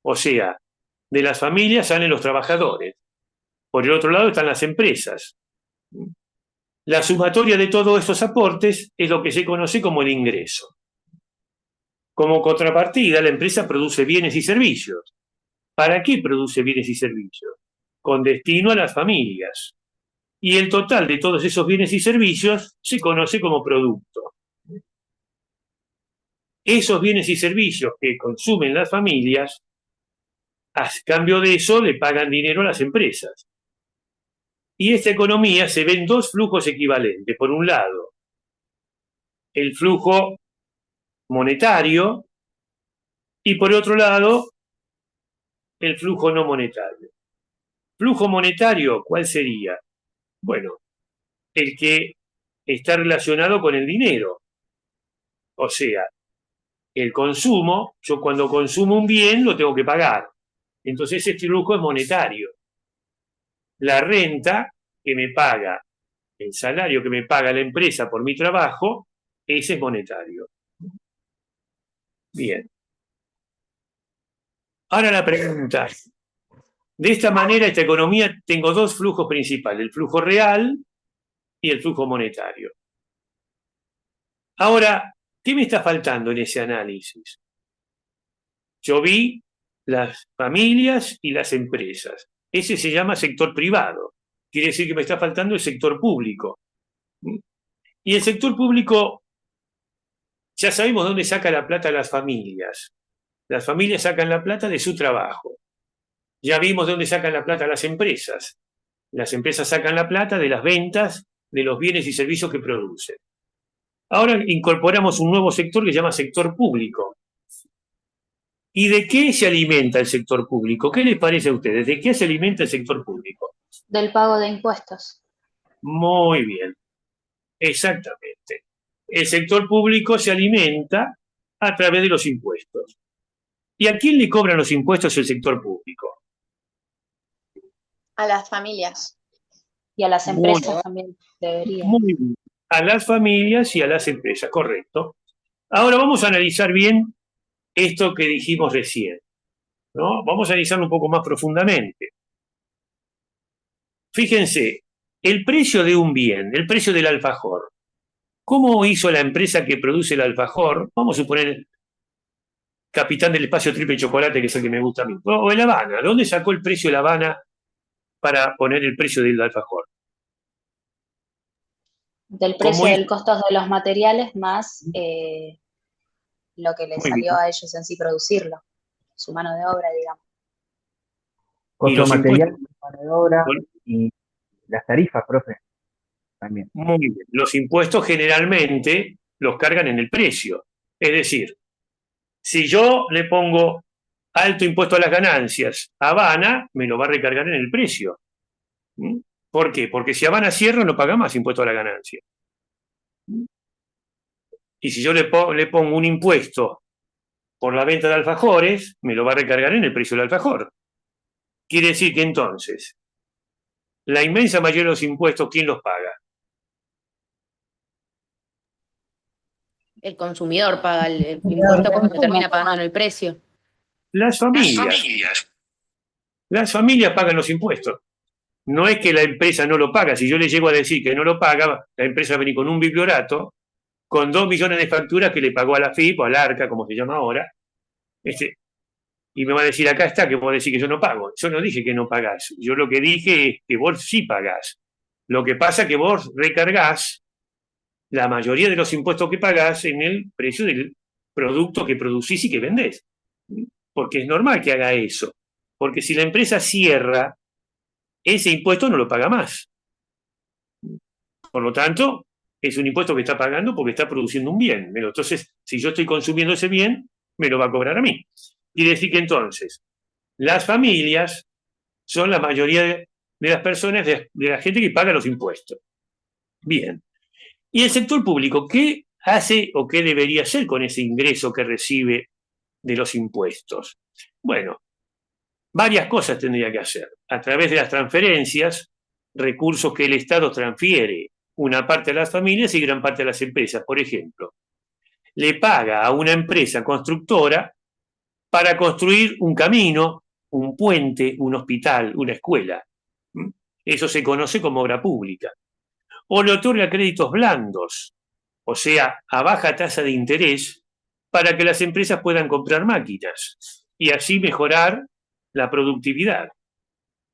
O sea, de las familias salen los trabajadores. Por el otro lado están las empresas. La sumatoria de todos estos aportes es lo que se conoce como el ingreso. Como contrapartida, la empresa produce bienes y servicios. ¿Para qué produce bienes y servicios? Con destino a las familias. Y el total de todos esos bienes y servicios se conoce como producto. Esos bienes y servicios que consumen las familias, a cambio de eso le pagan dinero a las empresas. Y esta economía se ve en dos flujos equivalentes. Por un lado, el flujo monetario y por otro lado, el flujo no monetario. Flujo monetario, ¿cuál sería? Bueno, el que está relacionado con el dinero. O sea, el consumo, yo cuando consumo un bien lo tengo que pagar. Entonces este flujo es monetario. La renta que me paga, el salario que me paga la empresa por mi trabajo, ese es monetario. Bien. Ahora la pregunta. De esta manera, esta economía, tengo dos flujos principales, el flujo real y el flujo monetario. Ahora, ¿qué me está faltando en ese análisis? Yo vi las familias y las empresas. Ese se llama sector privado. Quiere decir que me está faltando el sector público. Y el sector público, ya sabemos dónde saca la plata las familias. Las familias sacan la plata de su trabajo. Ya vimos de dónde sacan la plata las empresas. Las empresas sacan la plata de las ventas de los bienes y servicios que producen. Ahora incorporamos un nuevo sector que se llama sector público. ¿Y de qué se alimenta el sector público? ¿Qué les parece a ustedes? ¿De qué se alimenta el sector público? Del pago de impuestos. Muy bien, exactamente. El sector público se alimenta a través de los impuestos. ¿Y a quién le cobran los impuestos el sector público? A las familias. Y a las Muy empresas también deberían. Muy bien. A las familias y a las empresas, correcto. Ahora vamos a analizar bien esto que dijimos recién, ¿no? Vamos a analizarlo un poco más profundamente. Fíjense, el precio de un bien, el precio del alfajor. ¿Cómo hizo la empresa que produce el alfajor? Vamos a suponer Capitán del Espacio Triple Chocolate, que es el que me gusta a mí. O el Habana. ¿Dónde sacó el precio de la Habana para poner el precio del alfajor? Del precio ¿Cómo del costo de los materiales más lo que les Muy salió bien. a ellos en sí producirlo, su mano de obra, digamos. Y Costo los material, impuestos. mano de obra y las tarifas, profe, también. Muy bien. Los impuestos generalmente los cargan en el precio. Es decir, si yo le pongo alto impuesto a las ganancias a Habana, me lo va a recargar en el precio. ¿Mm? ¿Por qué? Porque si Habana cierra, no paga más impuesto a la ganancia. Y si yo le pongo un impuesto por la venta de alfajores, me lo va a recargar en el precio del alfajor. Quiere decir que entonces, la inmensa mayoría de los impuestos, ¿quién los paga? El consumidor paga el impuesto cuando termina pagando en el precio. Las familias. Las familias pagan los impuestos. No es que la empresa no lo paga. Si yo le llego a decir que no lo paga, la empresa va a venir con un bibliorato, con 2 millones de facturas que le pagó a la FIP o al ARCA, como se llama ahora, y me va a decir, acá está, que vos decís que yo no pago. Yo no dije que no pagás. Yo lo que dije es que vos sí pagás. Lo que pasa es que vos recargás la mayoría de los impuestos que pagás en el precio del producto que producís y que vendés. Porque es normal que haga eso. Porque si la empresa cierra, ese impuesto no lo paga más. Por lo tanto, es un impuesto que está pagando porque está produciendo un bien. Entonces, si yo estoy consumiendo ese bien, me lo va a cobrar a mí. Y decir que entonces, las familias son la mayoría de las personas, de la gente que paga los impuestos. Bien. Y el sector público, ¿qué hace o qué debería hacer con ese ingreso que recibe de los impuestos? Bueno, varias cosas tendría que hacer. A través de las transferencias, recursos que el Estado transfiere, una parte a las familias y gran parte a las empresas. Por ejemplo, le paga a una empresa constructora para construir un camino, un puente, un hospital, una escuela. Eso se conoce como obra pública. O le otorga créditos blandos, o sea, a baja tasa de interés, para que las empresas puedan comprar máquinas y así mejorar la productividad.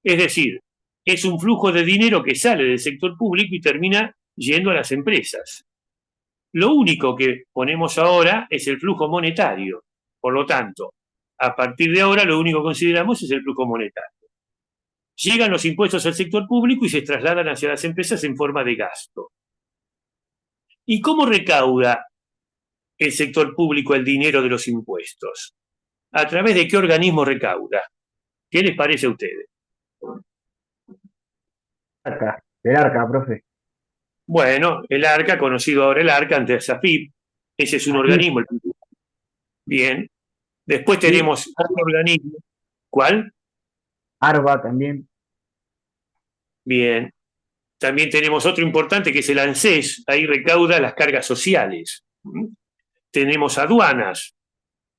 Es decir, es un flujo de dinero que sale del sector público y termina yendo a las empresas. Lo único que ponemos ahora es el flujo monetario. Por lo tanto, a partir de ahora lo único que consideramos es el flujo monetario. Llegan los impuestos al sector público y se trasladan hacia las empresas en forma de gasto. ¿Y cómo recauda el sector público el dinero de los impuestos? ¿A través de qué organismo recauda? ¿Qué les parece a ustedes? El ARCA, profe. Bueno, el ARCA, conocido ahora el ARCA, antes AFIP, ese es un organismo. Bien. Después tenemos otro organismo. ¿Cuál? ARBA también. Bien. También tenemos otro importante que es el ANSES, ahí recauda las cargas sociales. Tenemos aduanas,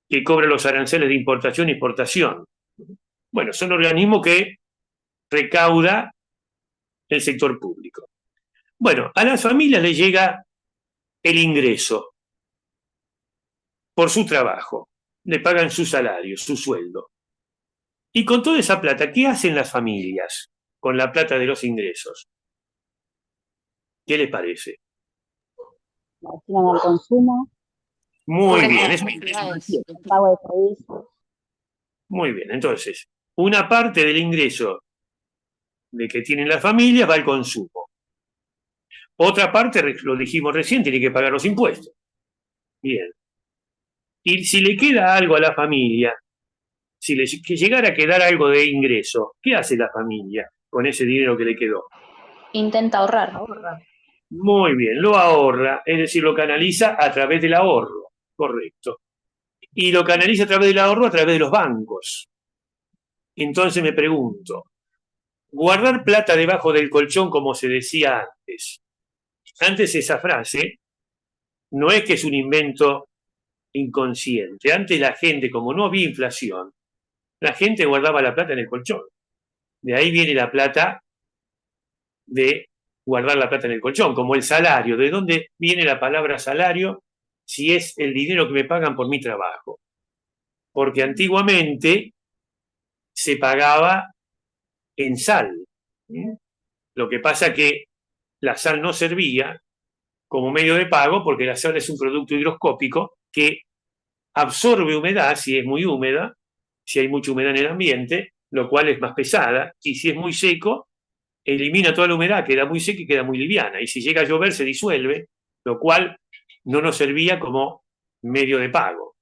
que cobran los aranceles de importación y exportación. Bueno, son organismos que recauda el sector público. Bueno, a las familias les llega el ingreso por su trabajo, le pagan su salario, su sueldo. Y con toda esa plata, ¿qué hacen las familias con la plata de los ingresos? ¿Qué les parece? La destinan al consumo, Muy Cubren bien, las necesidades. el pago de servicios. muy bien. Entonces, una parte del ingreso de que tienen las familias va al consumo. Otra parte, lo dijimos recién, tiene que pagar los impuestos. Bien. Y si le queda algo a la familia, si le llegara a quedar algo de ingreso, ¿qué hace la familia con ese dinero que le quedó? Intenta ahorrar. Muy bien, lo ahorra, es decir, lo canaliza a través del ahorro, correcto. Y lo canaliza a través del ahorro a través de los bancos. Entonces me pregunto, guardar plata debajo del colchón, como se decía antes. Antes esa frase no es que es un invento inconsciente. Antes la gente, como no había inflación, la gente guardaba la plata en el colchón. De ahí viene la plata de guardar la plata en el colchón, como el salario. ¿De dónde viene la palabra salario si es el dinero que me pagan por mi trabajo? Porque antiguamente se pagaba en sal. Lo que pasa que la sal no servía como medio de pago porque la sal es un producto higroscópico que absorbe humedad si es muy húmeda, si hay mucha humedad en el ambiente, lo cual es más pesada, y si es muy seco, elimina toda la humedad, queda muy seca y queda muy liviana, y si llega a llover se disuelve, lo cual no nos servía como medio de pago.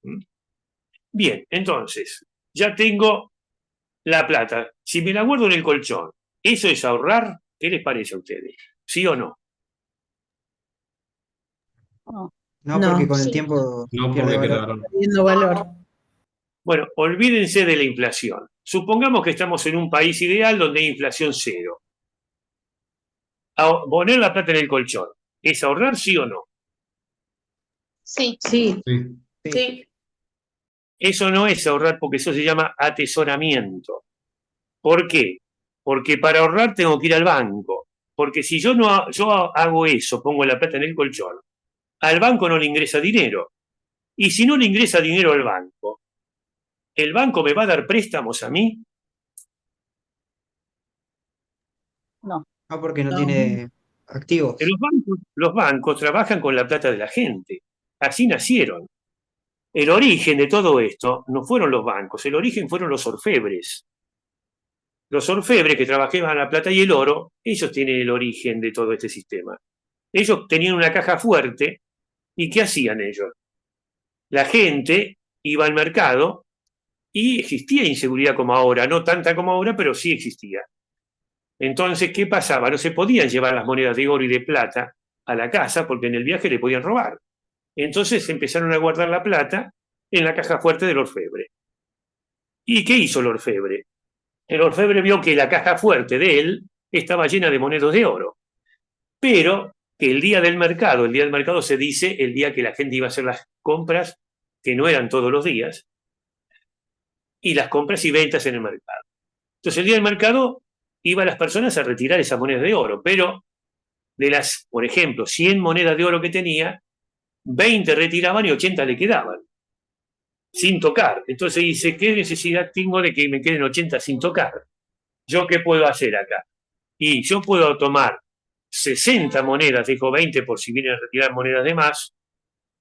Bien, entonces, ya tengo la plata. Si me la guardo en el colchón, ¿eso es ahorrar? ¿Qué les parece a ustedes? ¿Sí o no? No. No, No. porque con el Sí. tiempo No, pierde porque valor. quedaron. Perdiendo valor. Bueno, olvídense de la inflación. Supongamos que estamos en un país ideal donde hay inflación cero. Poner la plata en el colchón, ¿es ahorrar sí o no? Sí, Sí, Sí. sí. Eso no es ahorrar porque eso se llama atesoramiento. ¿Por qué? Porque para ahorrar tengo que ir al banco. Porque si yo hago eso, pongo la plata en el colchón, al banco no le ingresa dinero. Y si no le ingresa dinero al banco, ¿el banco me va a dar préstamos a mí? No. Ah, porque no No. tiene activos. Los bancos trabajan con la plata de la gente. Así nacieron. El origen de todo esto no fueron los bancos, el origen fueron los orfebres. Los orfebres que trabajaban la plata y el oro, ellos tienen el origen de todo este sistema. Ellos tenían una caja fuerte y ¿qué hacían ellos? La gente iba al mercado y existía inseguridad como ahora, no tanta como ahora, pero sí existía. Entonces, ¿qué pasaba? No se podían llevar las monedas de oro y de plata a la casa porque en el viaje le podían robar. Entonces empezaron a guardar la plata en la caja fuerte del orfebre. ¿Y qué hizo el orfebre? El orfebre vio que la caja fuerte de él estaba llena de monedas de oro, pero que el día del mercado se dice el día que la gente iba a hacer las compras, que no eran todos los días, y las compras y ventas en el mercado. Entonces el día del mercado iban las personas a retirar esas monedas de oro, pero de las, por ejemplo, 100 monedas de oro que tenía, 20 retiraban y 80 le quedaban, sin tocar. Entonces dice, ¿qué necesidad tengo de que me queden 80 sin tocar? ¿Yo qué puedo hacer acá? Y yo puedo tomar 60 monedas, dejo 20 por si vienen a retirar monedas de más,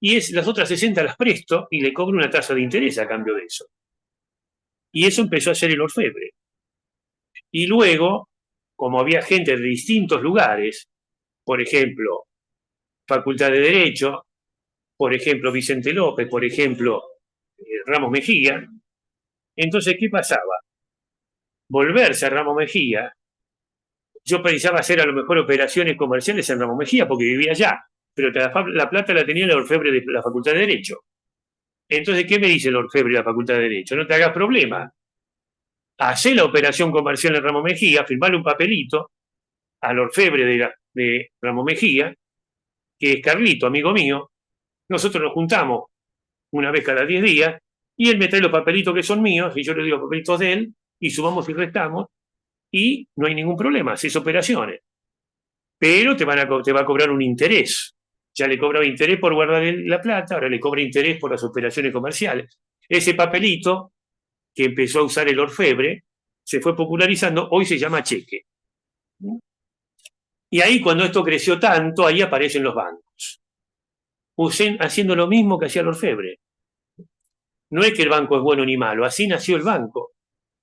y las otras 60 las presto y le cobro una tasa de interés a cambio de eso. Y eso empezó a ser el orfebre. Y luego, como había gente de distintos lugares, por ejemplo, Facultad de Derecho, por ejemplo, Vicente López, por ejemplo, Ramos Mejía, entonces, ¿qué pasaba? Volverse a Ramos Mejía, yo pensaba hacer a lo mejor operaciones comerciales en Ramos Mejía porque vivía allá, pero la plata la tenía el orfebre de la Facultad de Derecho. Entonces, ¿qué me dice el orfebre de la Facultad de Derecho? No te hagas problema. Hacé la operación comercial en Ramos Mejía, firmale un papelito al orfebre de Ramos Mejía, que es Carlito, amigo mío. Nosotros nos juntamos una vez cada 10 días y él me trae los papelitos que son míos y yo le doy los papelitos de él y sumamos y restamos y no hay ningún problema, haces operaciones. Pero te va a cobrar un interés. Ya le cobraba interés por guardar la plata, ahora le cobra interés por las operaciones comerciales. Ese papelito que empezó a usar el orfebre se fue popularizando, hoy se llama cheque. Y ahí cuando esto creció tanto, ahí aparecen los bancos. Haciendo lo mismo que hacía el orfebre. No es que el banco es bueno ni malo, así nació el banco.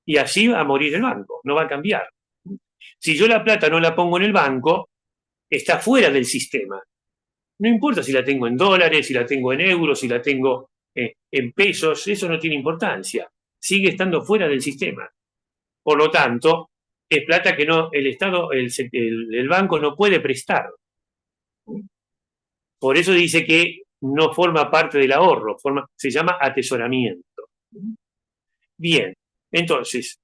Y así va a morir el banco, no va a cambiar. Si yo la plata no la pongo en el banco, está fuera del sistema. No importa si la tengo en dólares, si la tengo en euros, si la tengo en pesos, eso no tiene importancia. Sigue estando fuera del sistema. Por lo tanto, es plata que no, el Estado, el banco no puede prestar. Por eso dice que no forma parte del ahorro, se llama atesoramiento. Bien, entonces,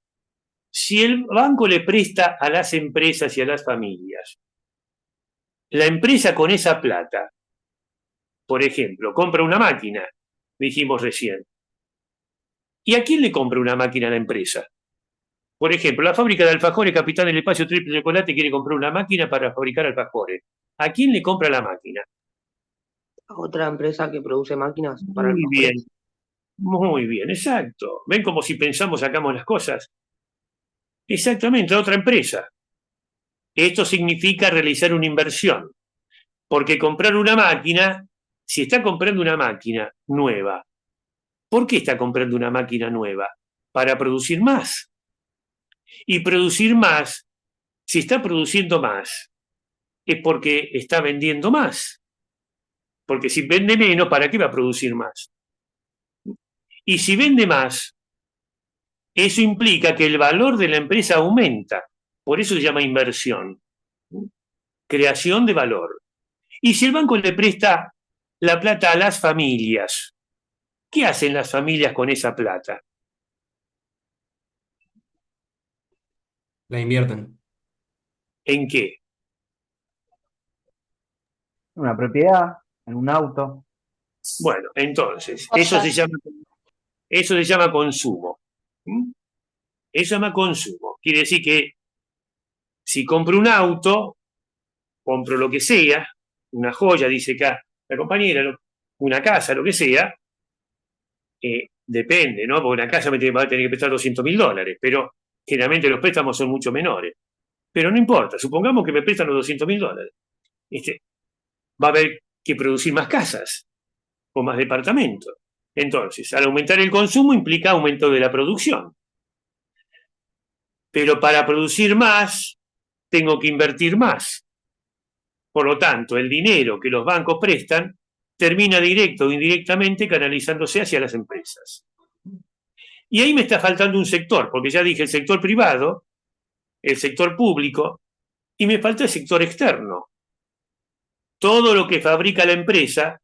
si el banco le presta a las empresas y a las familias, la empresa con esa plata, por ejemplo, compra una máquina, dijimos recién. ¿Y a quién le compra una máquina a la empresa? Por ejemplo, la fábrica de alfajores Capitán del Espacio Triple Chocolate quiere comprar una máquina para fabricar alfajores. ¿A quién le compra la máquina? Otra empresa que produce máquinas para Muy bien, alfajores. muy bien, exacto. ¿Ven como si pensamos sacamos las cosas? Exactamente, a otra empresa. Esto significa realizar una inversión, porque comprar una máquina, si está comprando una máquina nueva, ¿por qué está comprando una máquina nueva? Para producir más. Y producir más, si está produciendo más, es porque está vendiendo más. Porque si vende menos, ¿para qué va a producir más? Y si vende más, eso implica que el valor de la empresa aumenta. Por eso se llama inversión. Creación de valor. Y si el banco le presta la plata a las familias, ¿qué hacen las familias con esa plata? La invierten. ¿En qué? Una propiedad, en un auto. Bueno, entonces, Ollas. eso se llama consumo. ¿Mm? Eso se llama consumo. Quiere decir que si compro un auto, compro lo que sea, una joya, dice acá la compañera, una casa, lo que sea, depende, ¿no? Porque una casa va a tener que prestar $200.000, pero generalmente los préstamos son mucho menores. Pero no importa, supongamos que me prestan los $200.000. Va a haber que producir más casas o más departamentos. Entonces, al aumentar el consumo implica aumento de la producción. Pero para producir más, tengo que invertir más. Por lo tanto, el dinero que los bancos prestan termina directo o indirectamente canalizándose hacia las empresas. Y ahí me está faltando un sector, porque ya dije el sector privado, el sector público, y me falta el sector externo. Todo lo que fabrica la empresa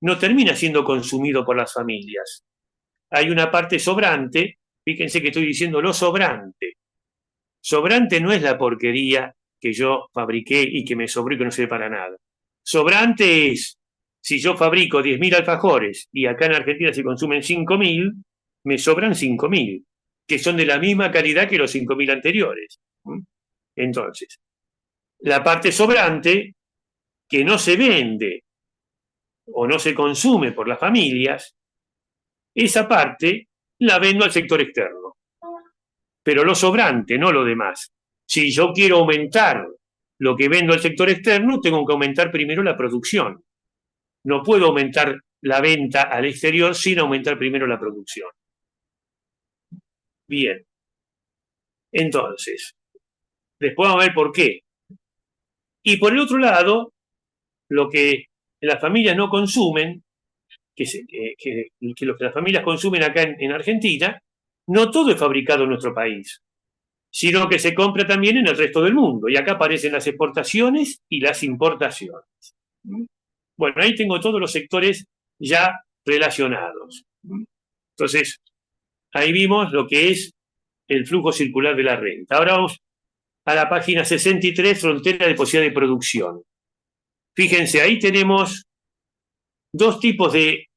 no termina siendo consumido por las familias. Hay una parte sobrante, fíjense que estoy diciendo lo sobrante. Sobrante no es la porquería que yo fabriqué y que me sobró y que no sirve para nada. Sobrante es, si yo fabrico 10.000 alfajores y acá en Argentina se consumen 5.000, me sobran 5.000, que son de la misma calidad que los 5.000 anteriores. Entonces, la parte sobrante que no se vende o no se consume por las familias, esa parte la vendo al sector externo. Pero lo sobrante, no lo demás. Si yo quiero aumentar lo que vendo al sector externo, tengo que aumentar primero la producción. No puedo aumentar la venta al exterior sin aumentar primero la producción. Bien. Entonces, después vamos a ver por qué. Y por el otro lado, lo que las familias no consumen, que lo que las familias consumen acá en Argentina, no todo es fabricado en nuestro país, sino que se compra también en el resto del mundo. Y acá aparecen las exportaciones y las importaciones. Bueno, ahí tengo todos los sectores ya relacionados. Entonces, ahí vimos lo que es el flujo circular de la renta. Ahora vamos a la página 63, frontera de posibilidad de producción. Fíjense, ahí tenemos dos tipos de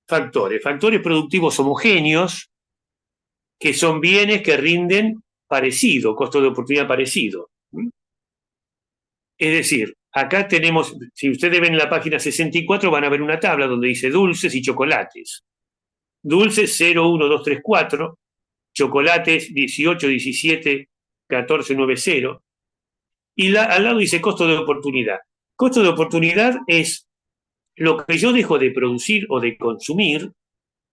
factores. Factores productivos homogéneos, que son bienes que rinden parecido, costo de oportunidad parecido. Es decir, acá tenemos, si ustedes ven en la página 64, van a ver una tabla donde dice dulces y chocolates. Dulces 0, 1, 2, 3, 4, chocolates 18, 17, 14, 9, 0. Y al lado dice costo de oportunidad. Costo de oportunidad es lo que yo dejo de producir o de consumir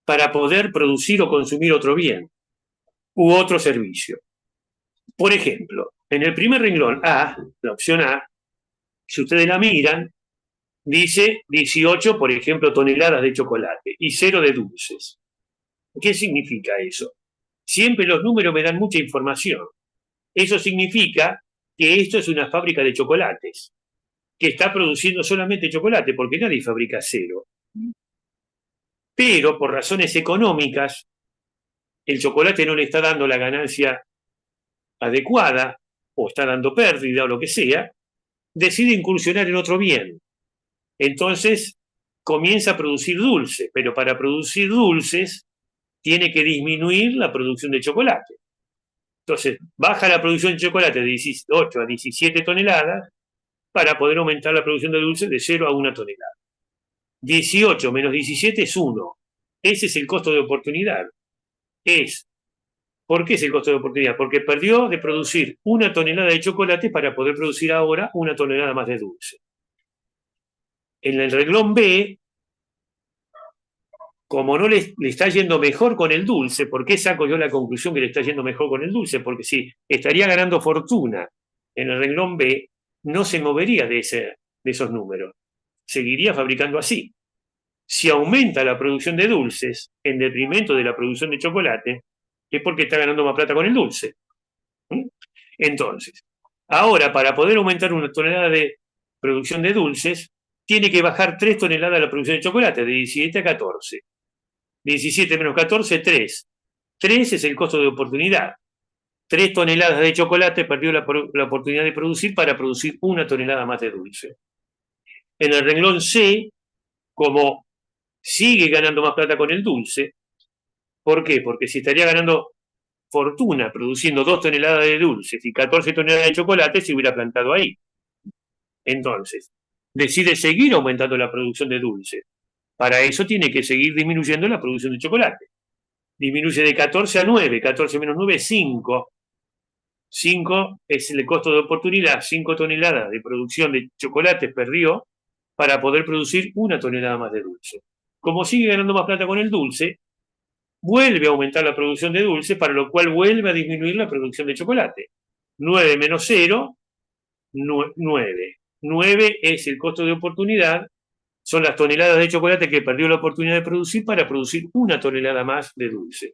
para poder producir o consumir otro bien u otro servicio. Por ejemplo, en el primer renglón A, la opción A, si ustedes la miran, dice 18, por ejemplo, toneladas de chocolate y 0 de dulces. ¿Qué significa eso? Siempre los números me dan mucha información. Eso significa que esto es una fábrica de chocolates, que está produciendo solamente chocolate, porque nadie fabrica 0. Pero por razones económicas, el chocolate no le está dando la ganancia adecuada, o está dando pérdida, o lo que sea, decide incursionar en otro bien. Entonces comienza a producir dulces, pero para producir dulces tiene que disminuir la producción de chocolate. Entonces baja la producción de chocolate de 18 a 17 toneladas para poder aumentar la producción de dulces de 0 a 1 tonelada. 18 menos 17 es 1. Ese es el costo de oportunidad. ¿Por qué es el costo de oportunidad? Porque perdió de producir 1 tonelada de chocolate para poder producir ahora 1 tonelada más de dulce. En el renglón B, como no le está yendo mejor con el dulce, ¿por qué saco yo la conclusión que le está yendo mejor con el dulce? Porque si estaría ganando fortuna en el renglón B, no se movería de esos números. Seguiría fabricando así. Si aumenta la producción de dulces en detrimento de la producción de chocolate, es porque está ganando más plata con el dulce. Entonces, ahora para poder aumentar 1 tonelada de producción de dulces, tiene que bajar 3 toneladas la producción de chocolate, de 17 a 14. 17 menos 14, 3. 3 es el costo de oportunidad. 3 toneladas de chocolate perdió la oportunidad de producir para producir 1 tonelada más de dulce. En el renglón C, como sigue ganando más plata con el dulce. ¿Por qué? Porque si estaría ganando fortuna produciendo 2 toneladas de dulces y 14 toneladas de chocolate, se hubiera plantado ahí. Entonces, decide seguir aumentando la producción de dulce. Para eso tiene que seguir disminuyendo la producción de chocolate. Disminuye de 14 a 9, 14 menos 9 es 5. 5 es el costo de oportunidad, 5 toneladas de producción de chocolate perdió para poder producir 1 tonelada más de dulce. Como sigue ganando más plata con el dulce, vuelve a aumentar la producción de dulce, para lo cual vuelve a disminuir la producción de chocolate. 9 menos 0, 9. 9 es el costo de oportunidad, son las toneladas de chocolate que perdió la oportunidad de producir para producir 1 tonelada más de dulce.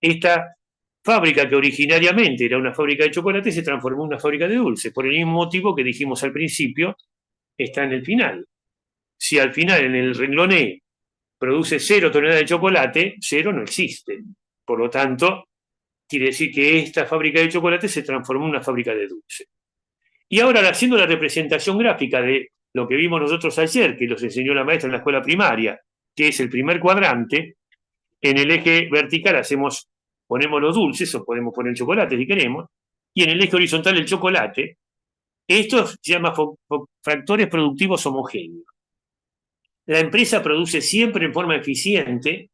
Esta fábrica, que originariamente era una fábrica de chocolate, se transformó en una fábrica de dulce, por el mismo motivo que dijimos al principio, está en el final. Si al final, en el renglón E, produce 0 toneladas de chocolate, 0 no existe. Por lo tanto, quiere decir que esta fábrica de chocolate se transformó en una fábrica de dulce. Y ahora, haciendo la representación gráfica de lo que vimos nosotros ayer, que los enseñó la maestra en la escuela primaria, que es el primer cuadrante, en el eje vertical ponemos los dulces, o podemos poner el chocolate si queremos, y en el eje horizontal el chocolate. Esto se llama factores productivos homogéneos. La empresa produce siempre en forma eficiente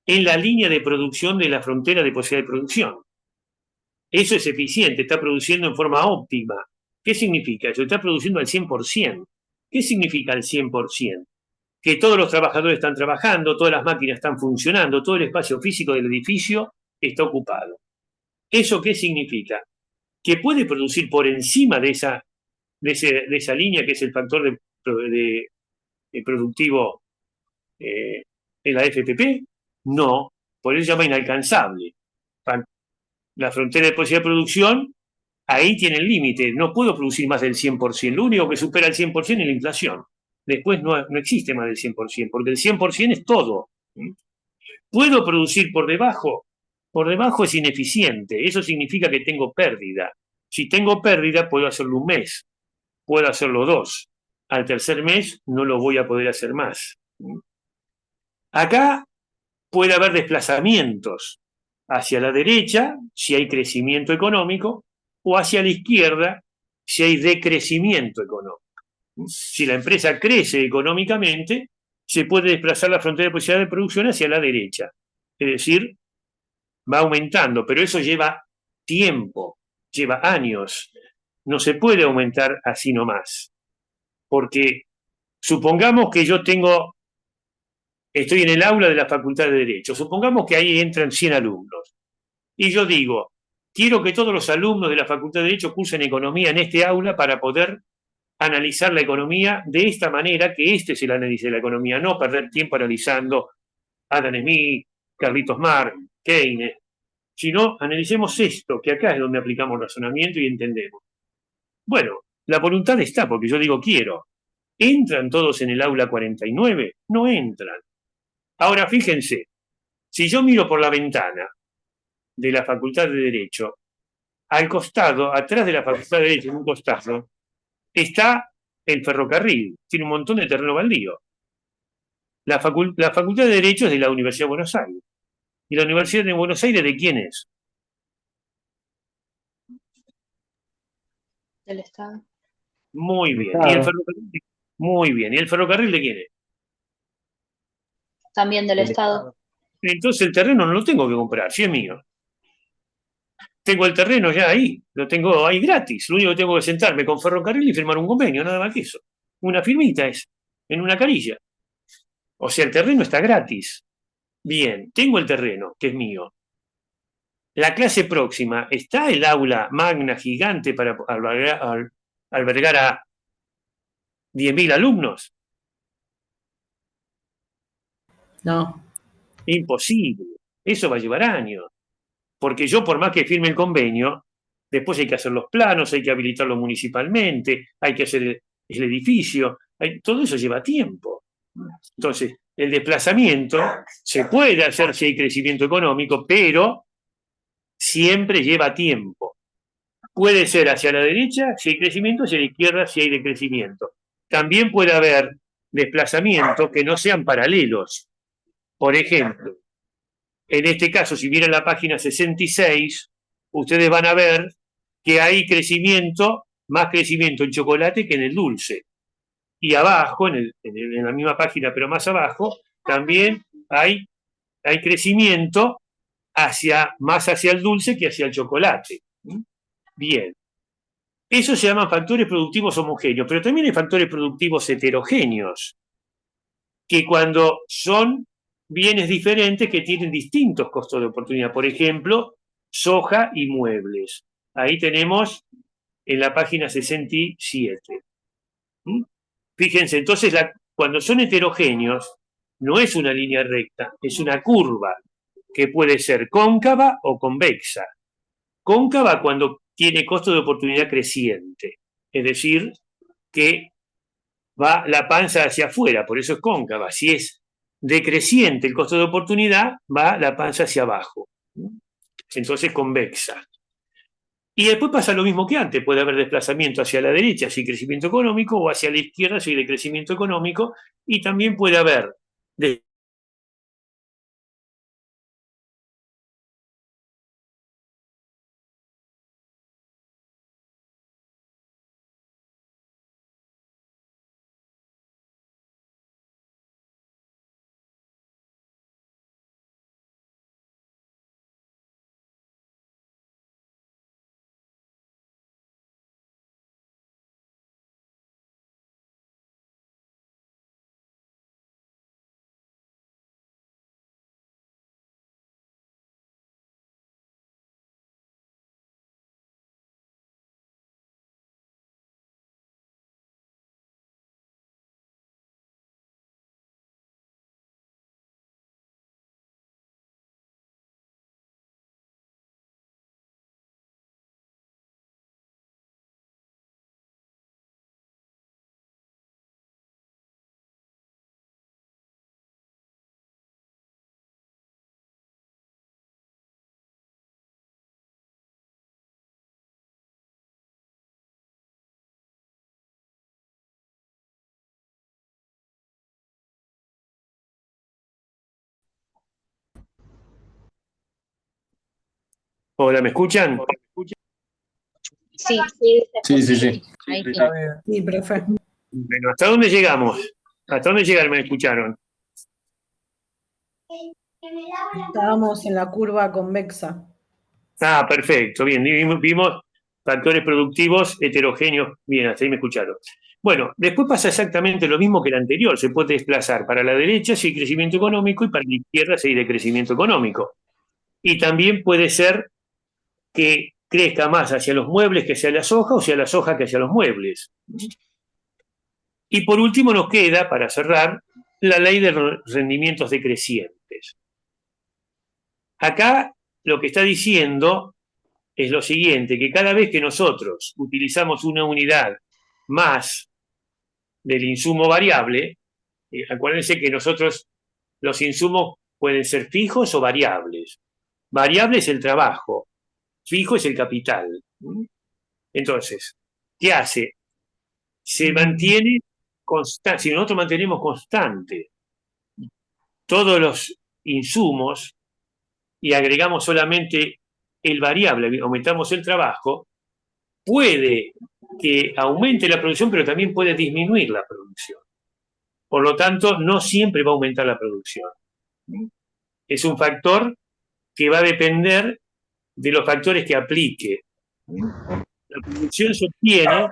en la línea de producción de la frontera de posibilidad de producción. Eso es eficiente, está produciendo en forma óptima. ¿Qué significa eso? Está produciendo al 100%. ¿Qué significa al 100%? Que todos los trabajadores están trabajando, todas las máquinas están funcionando, todo el espacio físico del edificio está ocupado. ¿Eso qué significa? Que puede producir por encima de esa línea, que es el factor de productivo en la FPP. No, por eso se llama inalcanzable. La frontera de posibilidad de producción, ahí tiene el límite, no puedo producir más del 100%, lo único que supera el 100% es la inflación. Después no existe más del 100%, porque el 100% es todo. ¿Puedo producir por debajo? Por debajo es ineficiente, eso significa que tengo pérdida. Si tengo pérdida, puedo hacerlo un mes, puedo hacerlo 2. Al tercer mes no lo voy a poder hacer más. Acá puede haber desplazamientos hacia la derecha, si hay crecimiento económico, o hacia la izquierda, si hay decrecimiento económico. Si la empresa crece económicamente, se puede desplazar la frontera de posibilidad de producción hacia la derecha. Es decir, va aumentando, pero eso lleva tiempo, lleva años. No se puede aumentar así nomás. Porque supongamos que yo estoy en el aula de la Facultad de Derecho, supongamos que ahí entran 100 alumnos, y yo digo, quiero que todos los alumnos de la Facultad de Derecho cursen economía en este aula para poder analizar la economía de esta manera, que este es el análisis de la economía, no perder tiempo analizando Adam Smith, Carlitos Marx, Keynes, sino analicemos esto, que acá es donde aplicamos razonamiento y entendemos. Bueno, la voluntad está, porque yo digo quiero. ¿Entran todos en el aula 49? No entran. Ahora, fíjense, si yo miro por la ventana de la Facultad de Derecho, al costado, atrás de la Facultad de Derecho, en un costado, está el ferrocarril, tiene un montón de terreno baldío. La Facultad de Derecho es de la Universidad de Buenos Aires. ¿Y la Universidad de Buenos Aires de quién es? Del Estado. Muy bien. ¿Y el ferrocarril? Muy bien. ¿Y el ferrocarril de quién es? También del Estado. Entonces el terreno no lo tengo que comprar, si es mío. Tengo el terreno ya ahí, lo tengo ahí gratis. Lo único que tengo que sentarme con ferrocarril y firmar un convenio, nada más que eso. Una firmita es, en una carilla. O sea, el terreno está gratis. Bien, tengo el terreno, que es mío. La clase próxima, ¿está el aula magna gigante para albergar a 10.000 alumnos? No. Imposible. Eso va a llevar años. Porque yo, por más que firme el convenio, después hay que hacer los planos, hay que habilitarlo municipalmente, hay que hacer el edificio, todo eso lleva tiempo. Entonces, el desplazamiento se puede hacer si hay crecimiento económico, pero siempre lleva tiempo. Puede ser hacia la derecha si hay crecimiento, hacia la izquierda si hay decrecimiento. También puede haber desplazamientos que no sean paralelos. Por ejemplo, en este caso, si miran la página 66, ustedes van a ver que hay más crecimiento en chocolate que en el dulce. Y abajo, en la misma página, pero más abajo, también hay crecimiento más hacia el dulce que hacia el chocolate. Bien. Eso se llaman factores productivos homogéneos, pero también hay factores productivos heterogéneos, que cuando son bienes diferentes que tienen distintos costos de oportunidad. Por ejemplo, soja y muebles. Ahí tenemos en la página 67. Fíjense, entonces, cuando son heterogéneos, no es una línea recta, es una curva que puede ser cóncava o convexa. Cóncava cuando tiene costo de oportunidad creciente, es decir, que va la panza hacia afuera, por eso es cóncava. Si es decreciente el costo de oportunidad, va la panza hacia abajo. Entonces, convexa. Y después pasa lo mismo que antes, puede haber desplazamiento hacia la derecha si hay crecimiento económico o hacia la izquierda si hay decrecimiento económico, y también puede haber Hola, ¿me escuchan? Sí. Sí. Ahí sí. Sí, profe. Bueno, ¿hasta dónde llegamos? ¿Hasta dónde llegaron? ¿Me escucharon? Estábamos en la curva convexa. Ah, perfecto, bien. Vimos factores productivos heterogéneos. Bien, hasta ahí me escucharon. Bueno, después pasa exactamente lo mismo que el anterior. Se puede desplazar para la derecha si hay crecimiento económico y para la izquierda si hay decrecimiento económico. Y también puede ser que crezca más hacia los muebles que hacia la soja o hacia la soja que hacia los muebles. Y por último nos queda, para cerrar, la ley de rendimientos decrecientes. Acá lo que está diciendo es lo siguiente, que cada vez que nosotros utilizamos una unidad más del insumo variable, acuérdense que nosotros los insumos pueden ser fijos o variables. Variable es el trabajo, fijo es el capital. Entonces, ¿qué hace? Se mantiene constante. Si nosotros mantenemos constante todos los insumos y agregamos solamente el variable, aumentamos el trabajo, puede que aumente la producción, pero también puede disminuir la producción. Por lo tanto, no siempre va a aumentar la producción. Es un factor que va a depender de los factores que aplique. La producción se obtiene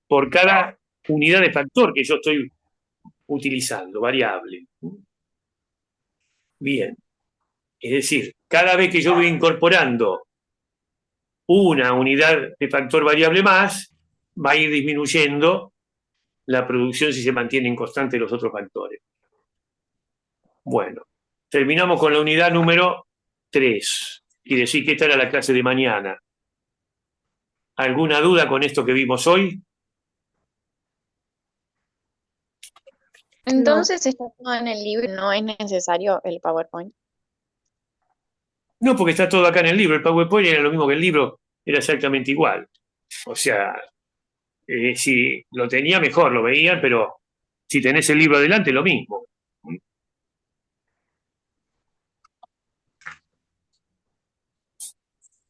por cada unidad de factor que yo estoy utilizando, variable. Bien. Es decir, cada vez que yo voy incorporando una unidad de factor variable más, va a ir disminuyendo la producción si se mantienen constantes los otros factores. Bueno, terminamos con la unidad número 3. Y decir que esta era la clase de mañana. ¿Alguna duda con esto que vimos hoy? Entonces, está todo en el libro, no es necesario el PowerPoint. No, porque está todo acá en el libro. El PowerPoint era lo mismo que el libro, era exactamente igual. O sea, si lo tenía mejor, lo veían, pero Si tenés el libro adelante, lo mismo.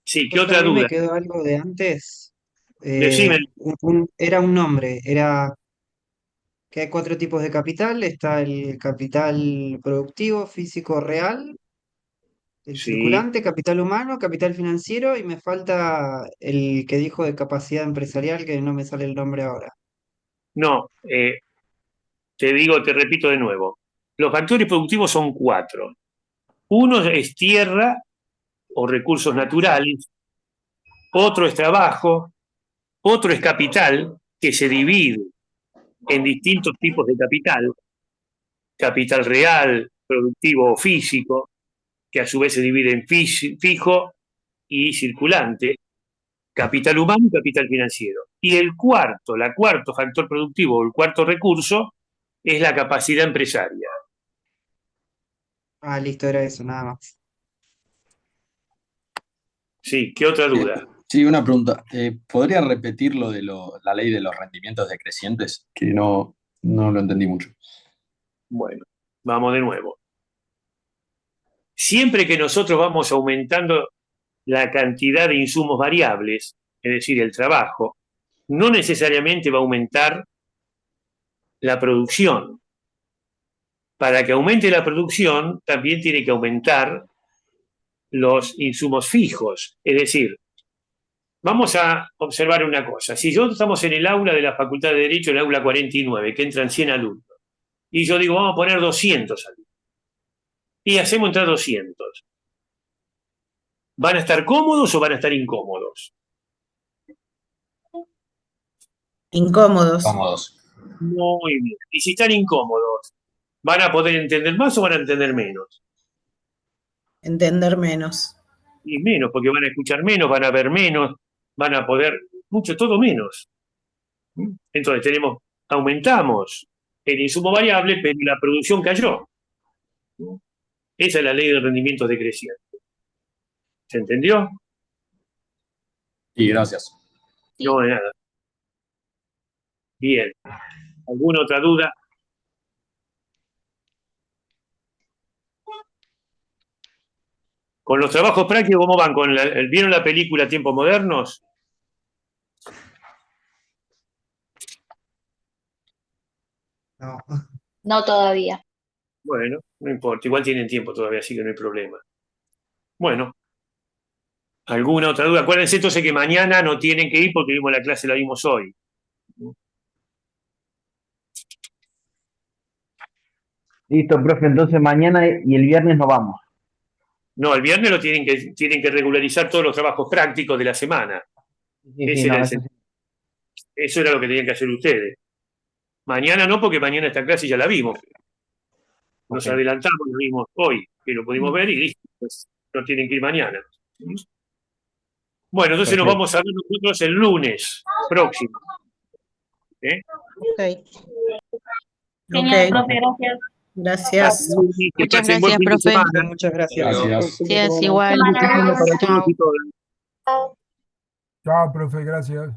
Sí, ¿qué otra A mí me duda? quedó algo de antes. Decime. Era un nombre, era que hay 4 tipos de capital. Está el capital productivo, físico, real, el Sí, circulante, capital humano, capital financiero, y me falta el que dijo de capacidad empresarial, que no me sale el nombre ahora. no, te repito de nuevo. Los factores productivos son 4. Uno es tierra o recursos naturales, otro es trabajo, otro es capital, que se divide en distintos tipos de capital, capital real, productivo o físico, que a su vez se divide en fijo y circulante, capital humano y capital financiero. Y la cuarto factor productivo o el cuarto recurso es la capacidad empresaria. Ah, listo, era eso, nada más. Sí, ¿qué otra duda? Sí, una pregunta. ¿Podría repetir lo de la ley de los rendimientos decrecientes? Que no lo entendí mucho. Bueno, vamos de nuevo. Siempre que nosotros vamos aumentando la cantidad de insumos variables, es decir, el trabajo, no necesariamente va a aumentar la producción. Para que aumente la producción, también tiene que aumentar los insumos fijos. Es decir, vamos a observar una cosa. Si yo estamos en el aula de la Facultad de Derecho, el aula 49, que entran 100 alumnos, y yo digo, vamos a poner 200 alumnos, y hacemos entrar 200, ¿van a estar cómodos o van a estar incómodos? Incómodos. Cómodos. Muy bien. Y si están incómodos, ¿van a poder entender más o van a entender menos? Entender menos. Y menos, porque van a escuchar menos, van a ver menos, van a poder, mucho, todo menos. Entonces aumentamos el insumo variable, pero la producción cayó. Esa es la ley del rendimiento decreciente. ¿Se entendió? Sí, gracias. No, de nada. Bien. ¿Alguna otra duda? Con los trabajos prácticos, ¿cómo van? ¿Vieron la película Tiempos Modernos? No. No todavía. Bueno, no importa, igual tienen tiempo todavía, así que no hay problema. Bueno, ¿alguna otra duda? Acuérdense entonces que mañana no tienen que ir porque vimos la clase, la vimos hoy. Listo, profe, entonces mañana y el viernes no vamos. No, el viernes tienen que regularizar todos los trabajos prácticos de la semana. Eso era lo que tenían que hacer ustedes. Mañana no, porque mañana esta clase ya la vimos. Nos adelantamos, lo vimos hoy, que lo pudimos ver y listo, pues no tienen que ir mañana. Bueno, entonces nos vamos a ver nosotros el lunes próximo. Ok. Genial, profe, gracias. Gracias. Muchas gracias, profe. Muchas gracias. Sí, es igual. Para todos y todas. Chao, profe, gracias.